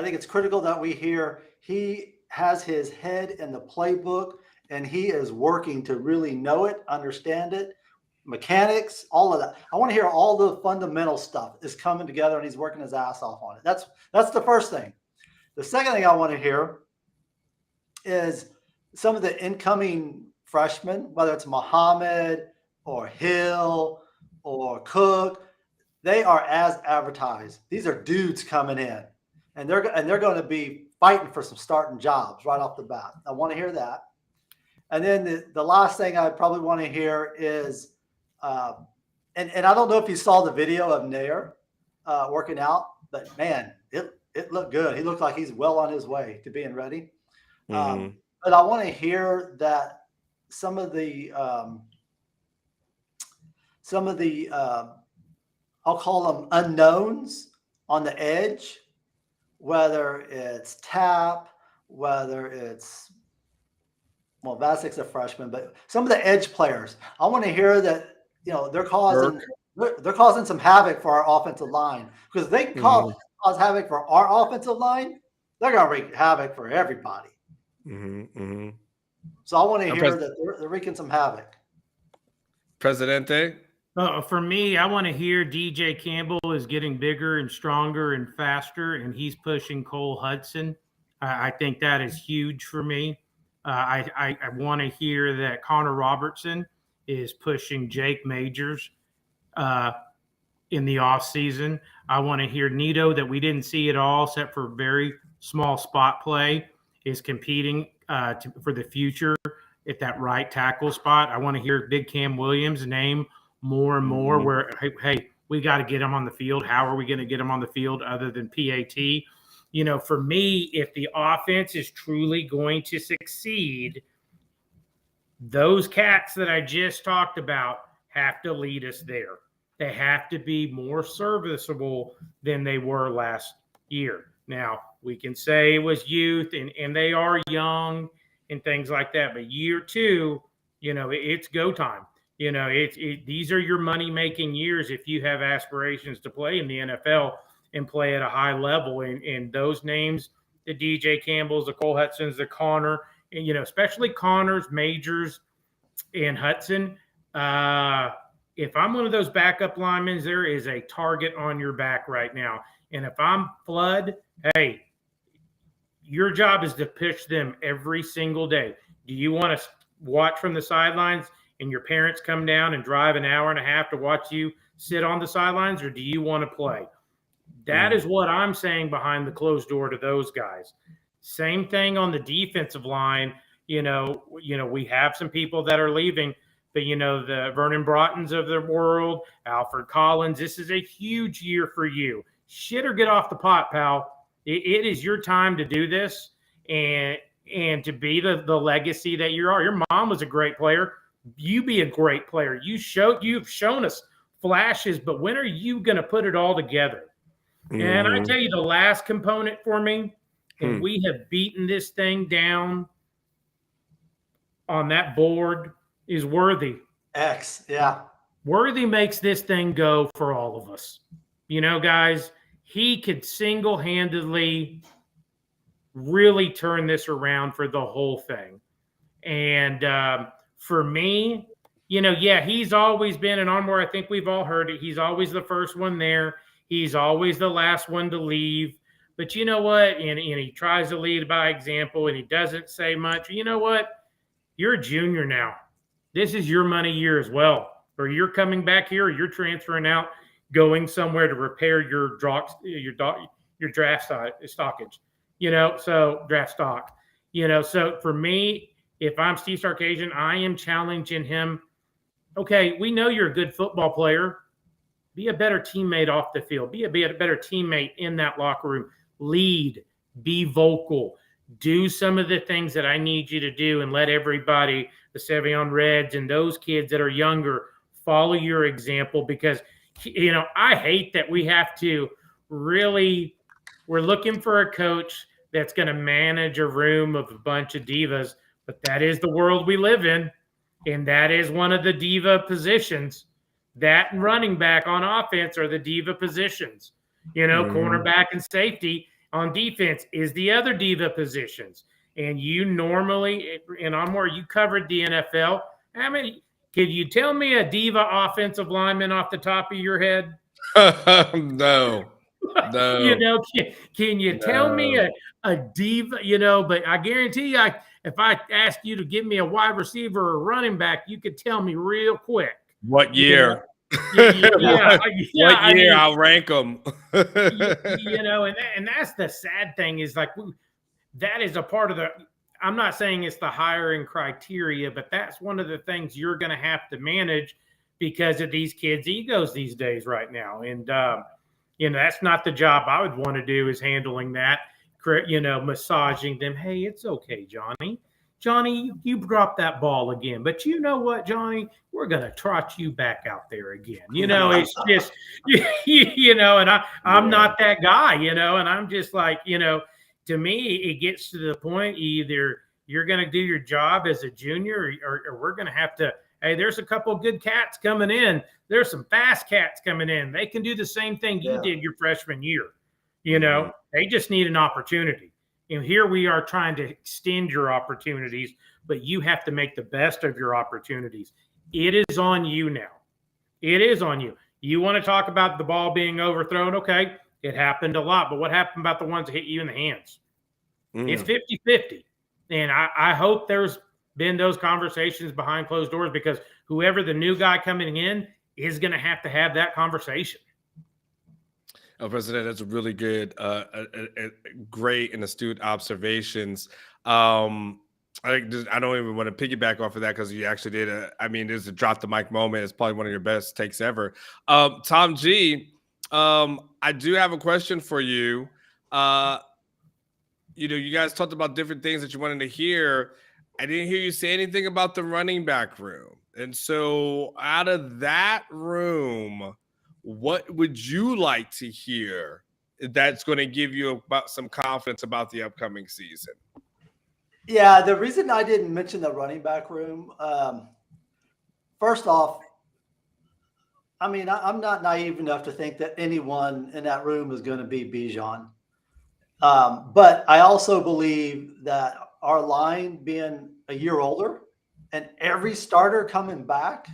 think it's critical that we hear he has his head in the playbook and he is working to really know it, understand it, mechanics, all of that. I want to hear all the fundamental stuff is coming together and he's working his ass off on it. That's the first thing. The second thing I want to hear is some of the incoming freshmen, whether it's Muhammad or Hill or Cook, they are as advertised. These are dudes coming in, and they're going to be fighting for some starting jobs right off the bat. I want to hear that. And then the last thing I probably want to hear is, and I don't know if you saw the video of Nair working out, but man, it looked good. He looked like he's well on his way to being ready. But I want to hear that some of the I'll call them unknowns on the edge, whether it's Tap, whether it's, well, Vasic's a freshman, but some of the edge players, I want to hear that, they're causing some havoc for our offensive line, because if they can cause havoc for our offensive line, they're going to wreak havoc for everybody. So I want to hear that they're wreaking some havoc. Presidente? For me, I want to hear DJ Campbell is getting bigger and stronger and faster, and he's pushing Cole Hudson. I think that is huge for me. I want to hear that Connor Robertson is pushing Jake Majors in the offseason. I want to hear Nito, that we didn't see at all except for very small spot play, is competing for the future at that right tackle spot. I want to hear Big Cam Williams' name more and more, where, hey, we got to get him on the field. How are we going to get him on the field other than PAT? For me, if the offense is truly going to succeed, those cats that I just talked about have to lead us there. They have to be more serviceable than they were last year. Now, we can say it was youth, and they are young and things like that, but year two, it's go time. These are your money-making years if you have aspirations to play in the NFL and play at a high level. And those names, the DJ Campbells, the Cole Hudsons, the Connor, and, especially Connors, Majors, and Hudson. If I'm one of those backup linemen, there is a target on your back right now. And if I'm Flood, hey, your job is to push them every single day. Do you want to watch from the sidelines and your parents come down and drive an hour and a half to watch you sit on the sidelines, or do you want to play? That is what I'm saying behind the closed door to those guys. Same thing on the defensive line. We have some people that are leaving, but the Vernon Broughtons of the world, Alfred Collins, this is a huge year for you. Shit or get off the pot, pal. It is your time to do this and to be the legacy that you are. Your mom was a great player. You be a great player. You've shown us flashes, but when are you going to put it all together? And I tell you, the last component for me, and we have beaten this thing down on that board, is Worthy. X, yeah. Worthy makes this thing go for all of us. Guys, he could single-handedly really turn this around for the whole thing. And for me, he's always been an Onward. I think we've all heard it. He's always the first one there. He's always the last one to leave. But you know what? And he tries to lead by example, and he doesn't say much. You know what? You're a junior now. This is your money year as well. Or you're coming back here, or you're transferring out, going somewhere to repair your draft stockage. So draft stock. So for me, if I'm Steve Sarkisian, I am challenging him. Okay, we know you're a good football player. Be a better teammate off the field. Be a better teammate in that locker room. Lead. Be vocal. Do some of the things that I need you to do, and let everybody, the Sevion Reds and those kids that are younger, follow your example. Because, I hate that we have to we're looking for a coach that's going to manage a room of a bunch of divas, but that is the world we live in. And that is one of the diva positions. That and running back on offense are the diva positions. Cornerback and safety on defense is the other diva positions. And you normally, and Onward, you covered the NFL. Can you tell me a diva offensive lineman off the top of your head? No. Can you tell me a diva? But I guarantee you, if I ask you to give me a wide receiver or a running back, you could tell me real quick. What year? What year I'll rank them. And that's the sad thing is that is a part of I'm not saying it's the hiring criteria, but that's one of the things you're going to have to manage because of these kids' egos these days right now. And, that's not the job I would want to do, is handling that, massaging them. Hey, it's okay, Johnny. Johnny, you dropped that ball again. But you know what, Johnny? We're going to trot you back out there again. It's just, and I'm not that guy, and I'm just like, to me, it gets to the point either you're going to do your job as a junior or we're going to have to, hey, there's a couple of good cats coming in. There's some fast cats coming in. They can do the same thing you did your freshman year. They just need an opportunity. And here we are trying to extend your opportunities, but you have to make the best of your opportunities. It is on you now. It is on you. You want to talk about the ball being overthrown? Okay, it happened a lot. But what happened about the ones that hit you in the hands? It's 50-50. And I hope there's been those conversations behind closed doors, because whoever the new guy coming in is going to have that conversation. President, that's a really good, great and astute observations. I don't even want to piggyback off of that because you actually did there's a drop the mic moment. It's probably one of your best takes ever. Tom G, I do have a question for you. You guys talked about different things that you wanted to hear. I didn't hear you say anything about the running back room. And so out of that room, what would you like to hear that's going to give you about some confidence about the upcoming season? Yeah, the reason I didn't mention the running back room, first off, I'm not naive enough to think that anyone in that room is going to be Bijan. But I also believe that our line being a year older and every starter coming back,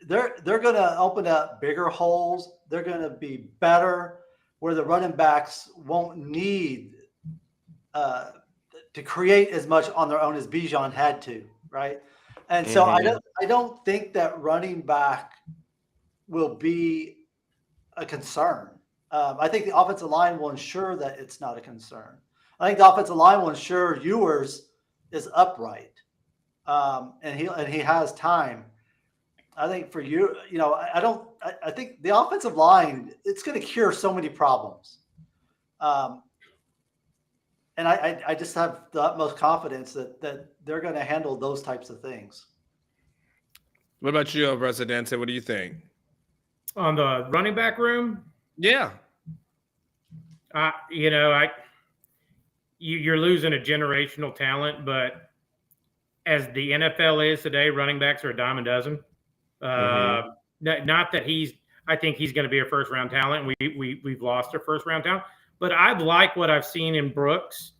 they're going to open up bigger holes. They're going to be better where the running backs won't need to create as much on their own as Bijan had to, right? And so I don't think that running back will be a concern. I think the offensive line will ensure that it's not a concern. I think the offensive line will ensure Ewers is upright, and he has time. I think for you, I think the offensive line, it's going to cure so many problems. And I just have the utmost confidence that they're going to handle those types of things. What about you, Presidente? What do you think? On the running back room? Yeah. You're losing a generational talent, but as the NFL is today, running backs are a dime a dozen. Not that I think he's going to be a first round talent. We've lost our first round talent, but I like what I've seen in Brooks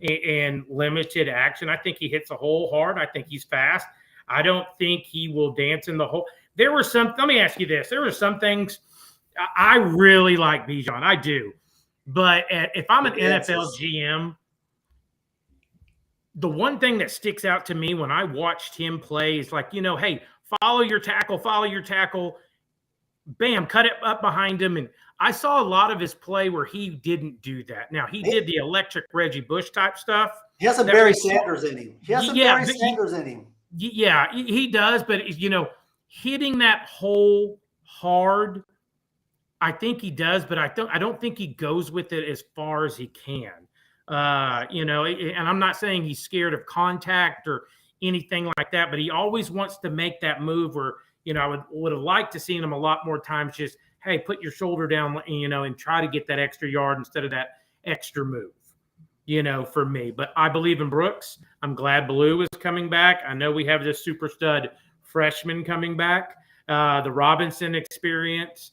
in limited action. I think he hits a hole hard. I think he's fast. I don't think he will dance in the hole. Let me ask you this. There were some things I really like Bijan. I do. But if I'm an NFL GM, the one thing that sticks out to me when I watched him play is like, hey, follow your tackle, bam, cut it up behind him. And I saw a lot of his play where he didn't do that. Now, he did the electric Reggie Bush type stuff. He has some Barry Sanders in him. Yeah, he does. But, hitting that hole hard, I think he does, but I don't think he goes with it as far as he can. And I'm not saying he's scared of contact or anything like that, but he always wants to make that move where, I would have liked to seen him a lot more times just, hey, put your shoulder down, and try to get that extra yard instead of that extra move, for me. But I believe in Brooks. I'm glad Blue is coming back. I know we have this super stud freshman coming back. The Robinson experiment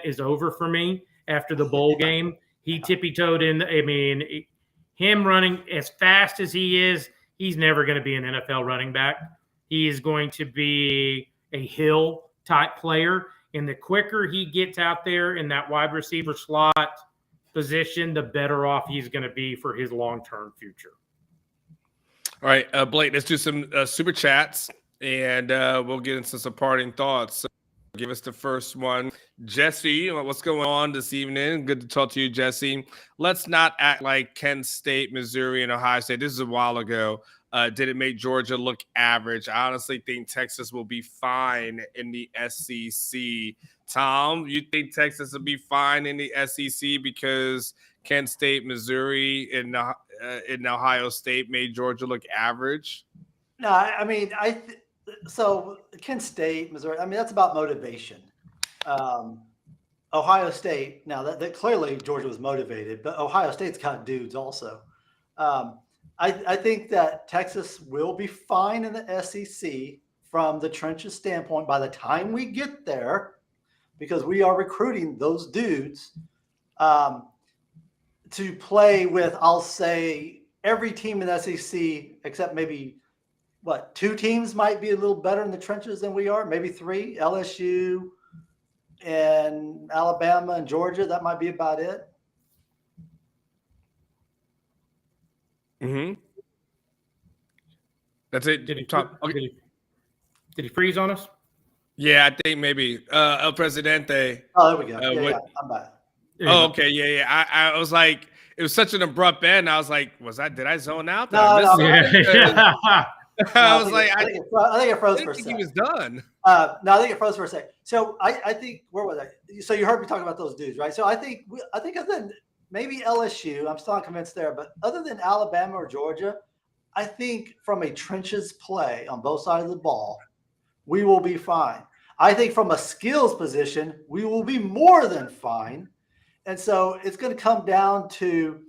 is over for me after the bowl game. He tippy-toed in. Him running as fast as he is, he's never going to be an NFL running back. He is going to be a Hill-type player. And the quicker he gets out there in that wide receiver slot position, the better off he's going to be for his long-term future. All right, Blake, let's do some super chats, and we'll get into some parting thoughts. So give us the first one. Jesse, what's going on this evening? Good to talk to you, Jesse. Let's not act like Kent State, Missouri, and Ohio State. This is a while ago. Did it make Georgia look average? I honestly think Texas will be fine in the SEC. Tom, you think Texas will be fine in the SEC because Kent State, Missouri, and Ohio State made Georgia look average? No, so Kent State, Missouri, that's about motivation. Ohio State, now that clearly Georgia was motivated, but Ohio State's got dudes also. I think that Texas will be fine in the SEC from the trenches standpoint by the time we get there, because we are recruiting those dudes to play with, I'll say, every team in the SEC except maybe, two teams might be a little better in the trenches than we are, maybe three, LSU and Alabama and Georgia. That might be about it. Mm-hmm. That's it. Did he freeze on us? Yeah, I think maybe. El Presidente. Oh, there we go. I'm back. Oh, okay. Yeah. I was like, it was such an abrupt end. I was like, did I zone out? No. I was like, I think it froze for a second. He was done. I think it froze for a second. So I think, where was I? So you heard me talking about those dudes, right? So I think other than maybe LSU, I'm still not convinced there, but other than Alabama or Georgia, I think from a trenches play on both sides of the ball, we will be fine. I think from a skills position, we will be more than fine. And so it's going to come down to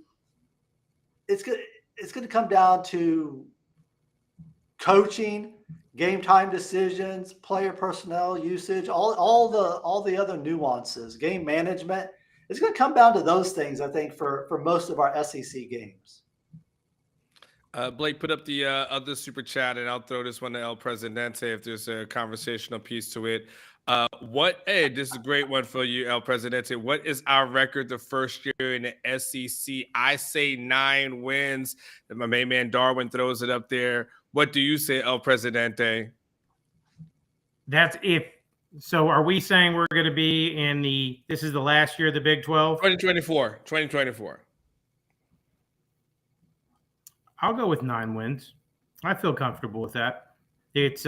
coaching, game time decisions, player personnel usage, all the other nuances, game management. It's going to come down to those things, I think, for most of our SEC games. Blake, put up the other super chat, and I'll throw this one to El Presidente if there's a conversational piece to it. This is a great one for you, El Presidente. What is our record the first year in the SEC? I say 9 wins. My main man Darwin throws it up there. What do you say, El Presidente? That's if. So are we saying we're going to be this is the last year of the Big 12? 2024. I'll go with 9 wins. I feel comfortable with that. It's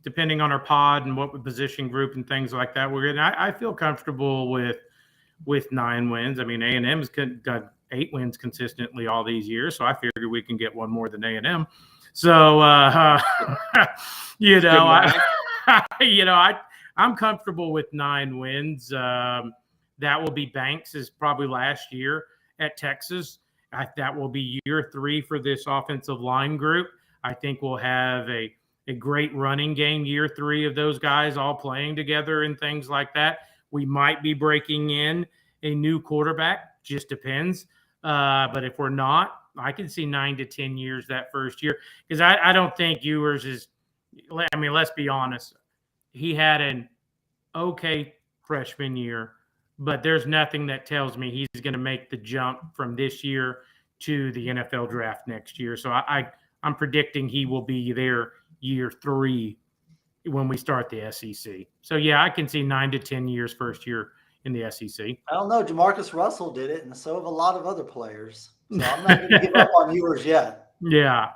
depending on our pod and what position group and things like that we're in. I feel comfortable with 9 wins. I mean, A&M's got 8 wins consistently all these years, so I figure we can get one more than A&M. So I'm comfortable with 9 wins. That will be Banks' probably last year at Texas. That will be year 3 for this offensive line group. I think we'll have a great running game year 3 of those guys all playing together and things like that. We might be breaking in a new quarterback, just depends. But if we're not, I can see 9 to 10 years that first year, because I don't think Ewers is. I mean, let's be honest. He had an okay freshman year, but there's nothing that tells me he's going to make the jump from this year to the NFL draft next year. So I'm predicting he will be there year 3 when we start the SEC. So, yeah, I can see 9 to 10 years first year in the SEC. I don't know. Jamarcus Russell did it, and so have a lot of other players. So I'm not going to give up on Ewers yet. Yeah.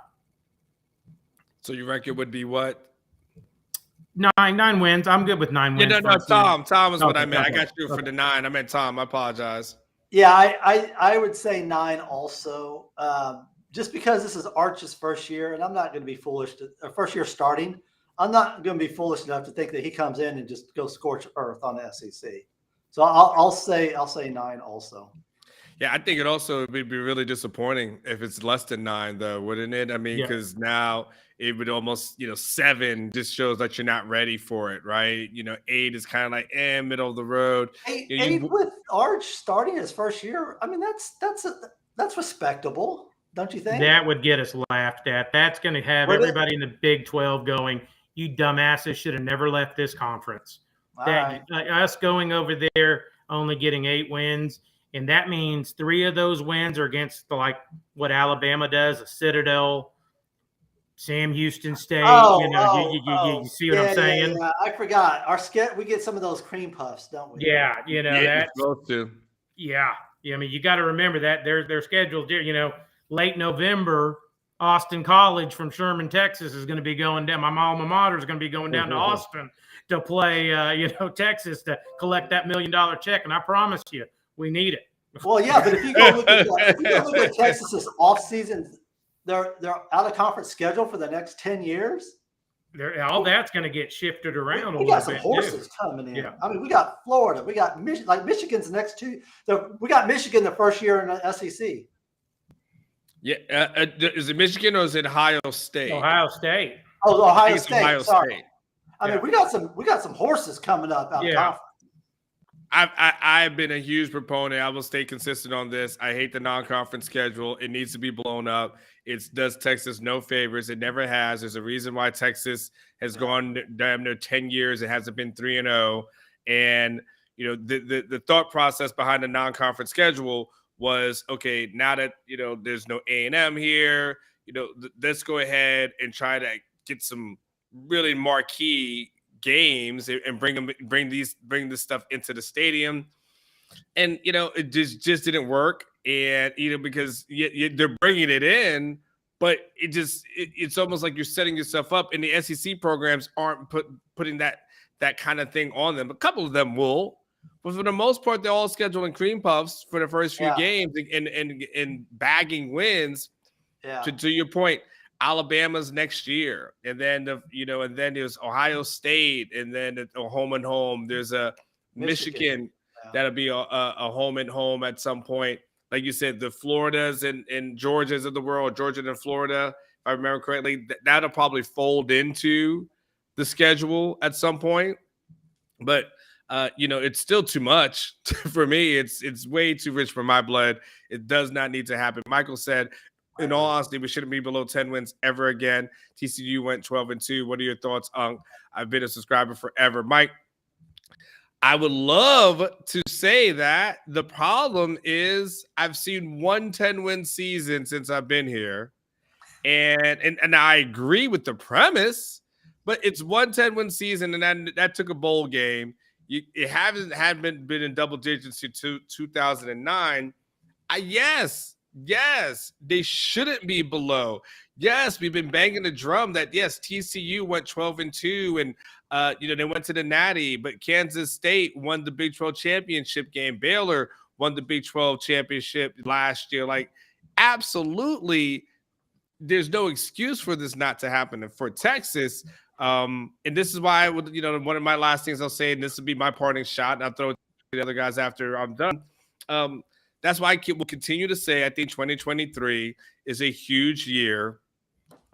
So your record would be what? 9 wins. I'm good with 9 wins. Yeah, no, Tom. Tom is what I meant. Okay, I got you for the 9. I meant Tom. I apologize. Yeah, I would say 9 also. Just because this is Arch's first year, and I'm not going to be foolish first year starting. I'm not going to be foolish enough to think that he comes in and just goes scorch earth on the SEC. So I'll say 9 also. Yeah, I think it also would be really disappointing if it's less than 9, though, wouldn't it? I mean, because now it would almost, 7 just shows that you're not ready for it, right? 8 is kind of like middle of the road. 8 with Arch starting his first year. I mean, that's respectable, don't you think? That would get us laughed at. That's going to have everybody in the Big 12 going, "You dumbasses should have never left this conference." Us going over there only getting 8 wins. And that means 3 of those wins are against what Alabama does, a Citadel, Sam Houston State. You see what I'm saying? Yeah. I forgot. We get some of those cream puffs, don't we? Yeah, that's supposed to. Yeah. I mean, you got to remember that they're scheduled. Late November, Austin College from Sherman, Texas, is going to be going down. My alma mater is going to be going down to Austin to play. Texas to collect that $1 million check, and I promise you, we need it. Well, yeah, but if you go look at Texas's offseason, their out of conference schedule for the next 10 years. All that's going to get shifted around a little bit. We got some horses coming in. Yeah. I mean, we got Florida, we got Michigan's next 2. We got Michigan the first year in the SEC. Yeah, is it Michigan or is it Ohio State? Ohio State. Oh, Ohio State. Ohio State. I mean, we got some horses coming up out of conference. I've been a huge proponent. I will stay consistent on this. I hate the non-conference schedule. It needs to be blown up. It does Texas no favors. It never has. There's a reason why Texas has gone damn near 10 years. It hasn't been 3-0. And the thought process behind the non-conference schedule was, okay, now that there's no A&M here, let's go ahead and try to get some really marquee games and bring this stuff into the stadium. And it just didn't work. And because they're bringing it in, but it's almost like you're setting yourself up, and the SEC programs aren't putting that kind of thing on them. A couple of them will, but for the most part, they're all scheduling cream puffs for the first few games and bagging wins. Yeah. To your point, Alabama's next year, and then there's Ohio State, and then a home and home. There's a Michigan that'll be a home and home at some point. Like you said, the Floridas and Georgias of the world, Georgia and Florida, if I remember correctly, that'll probably fold into the schedule at some point. But it's still too much for me. It's way too rich for my blood. It does not need to happen. Michael said, in all honesty, we shouldn't be below 10 wins ever again. TCU went 12-2. What are your thoughts, Unc? I've been a subscriber forever. Mike, I would love to say that. The problem is I've seen one 10-win season since I've been here. And I agree with the premise, but it's one 10-win season, and that took a bowl game. It hadn't been in double digits since 2009. Yes, they shouldn't be below. Yes, we've been banging the drum that yes, TCU went 12-2, and they went to the Natty, but Kansas State won the Big 12 championship game. Baylor won the Big 12 championship last year. Like, absolutely, there's no excuse for this not to happen. And for Texas, and this is why I would, one of my last things I'll say, and this will be my parting shot, and I'll throw it to the other guys after I'm done. That's why I will continue to say I think 2023 is a huge year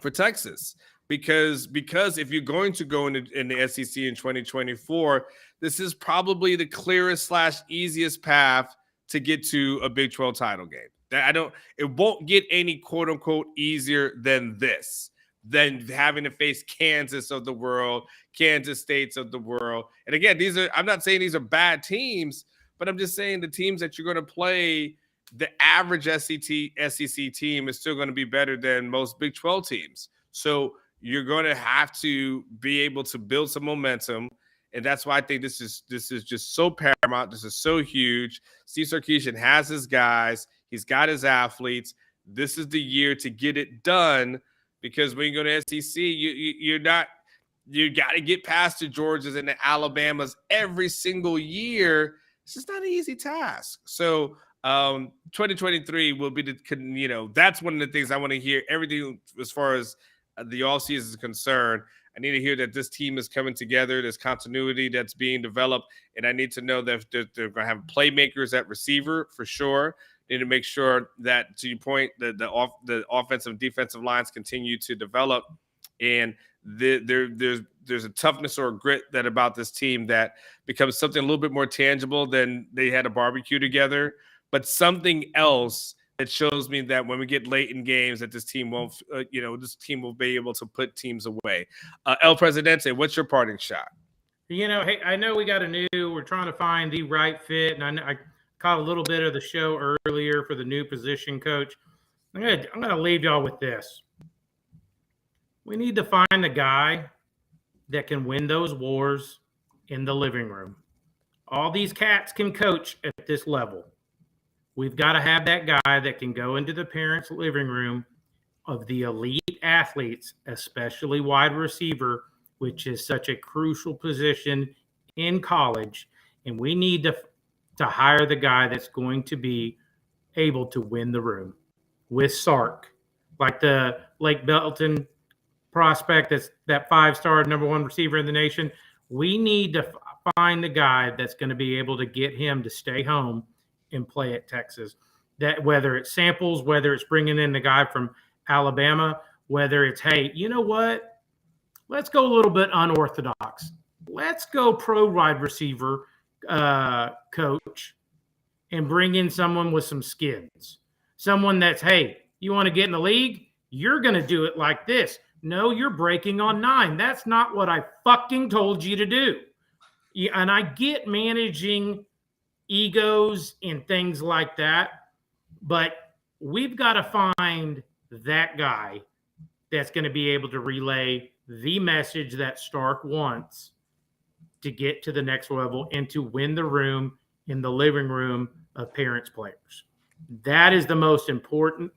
for Texas because if you're going to go in the SEC in 2024, this is probably the clearest / easiest path to get to a Big 12 title game. It won't get any quote unquote easier than this, than having to face Kansas of the world, Kansas States of the world. And again, I'm not saying these are bad teams, but I'm just saying the teams that you're going to play, the average SEC team is still going to be better than most Big 12 teams. So you're going to have to be able to build some momentum. And that's why I think this is just so paramount. This is so huge. Steve Sarkisian has his guys. He's got his athletes. This is the year to get it done because when you go to SEC, you got to get past the Georgias and the Alabamas every single year. It's just not an easy task. So 2023 will be that's one of the things I want to hear. Everything as far as the offseason is concerned, I need to hear that this team is coming together. There's continuity that's being developed, and I need to know that they're going to have playmakers at receiver for sure. Need to make sure that, to your point, the offensive and defensive lines continue to develop, and there's a toughness or a grit that about this team that becomes something a little bit more tangible than they had a barbecue together, but something else that shows me that when we get late in games that this team won't, this team will be able to put teams away. El Presidente, what's your parting shot? Hey, I know we're trying to find the right fit, and I caught a little bit of the show earlier for the new position coach. I'm gonna leave y'all with this. We need to find the guy that can win those wars in the living room. All these cats can coach at this level. We've got to have that guy that can go into the parents' living room of the elite athletes, especially wide receiver, which is such a crucial position in college. And we need to hire the guy that's going to be able to win the room with Sark, like the Lake Belton prospect that's that 5-star number 1 receiver in the nation. We need to find the guy that's going to be able to get him to stay home and play at Texas. That whether it's Samples, whether it's bringing in the guy from Alabama, whether it's, hey, you know what? Let's go a little bit unorthodox. Let's go pro wide receiver coach and bring in someone with some skins. Someone that's, hey, you want to get in the league? You're going to do it like this. No, you're breaking on 9. That's not what I fucking told you to do. Yeah, and I get managing egos and things like that, but we've got to find that guy that's going to be able to relay the message that Stark wants to get to the next level and to win the room in the living room of parents, players. That is the most important.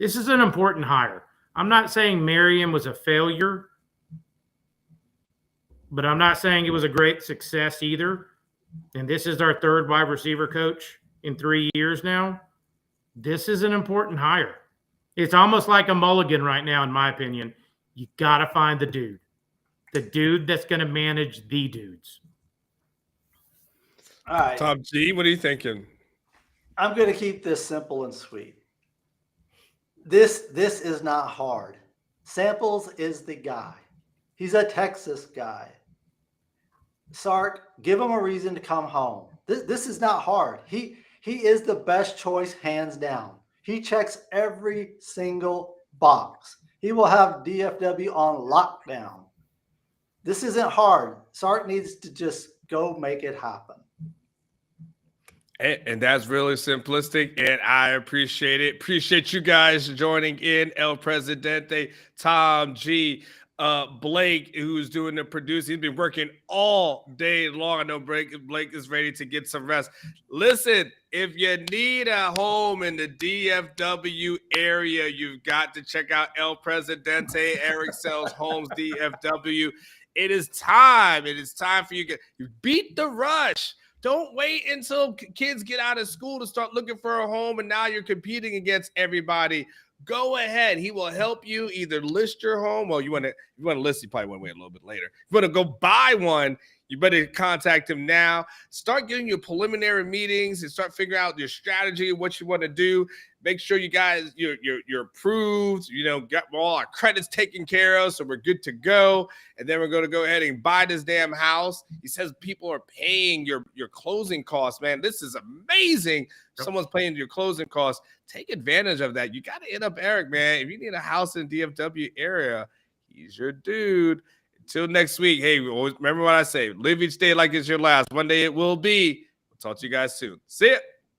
This is an important hire. I'm not saying Marion was a failure, but I'm not saying it was a great success either. And this is our 3rd wide receiver coach in 3 years now. This is an important hire. It's almost like a mulligan right now, in my opinion. You got to find the dude that's going to manage the dudes. All right. Tom G, what are you thinking? I'm going to keep this simple and sweet. This is not hard. Samples is the guy. He's a Texas guy. Sark, give him a reason to come home. This is not hard. He is the best choice, hands down. He checks every single box. He will have DFW on lockdown. This isn't hard. Sark needs to just go make it happen. And that's really simplistic, and I appreciate it. Appreciate you guys joining in. El Presidente, Tom G, Blake, who's doing the producing. He's been working all day long. I know Blake is ready to get some rest. Listen, if you need a home in the DFW area, you've got to check out El Presidente, Eric Sells Homes, DFW. It is time. It is time for you to beat the rush. Don't wait until kids get out of school to start looking for a home, and now you're competing against everybody. Go ahead. He will help you either list your home. Well, you want to list, you probably want to wait a little bit later. If you want to go buy one, you better contact him now. Start getting your preliminary meetings and start figuring out your strategy, what you want to do. Make sure you guys, you're approved, got all our credits taken care of, so we're good to go. And then we're going to go ahead and buy this damn house. He says people are paying your closing costs, man. This is amazing. Yep. Someone's paying your closing costs. Take advantage of that. You got to hit up Eric, man. If you need a house in the DFW area, he's your dude. Until next week, hey, always remember what I say. Live each day like it's your last. One day it will be. We'll talk to you guys soon. See ya.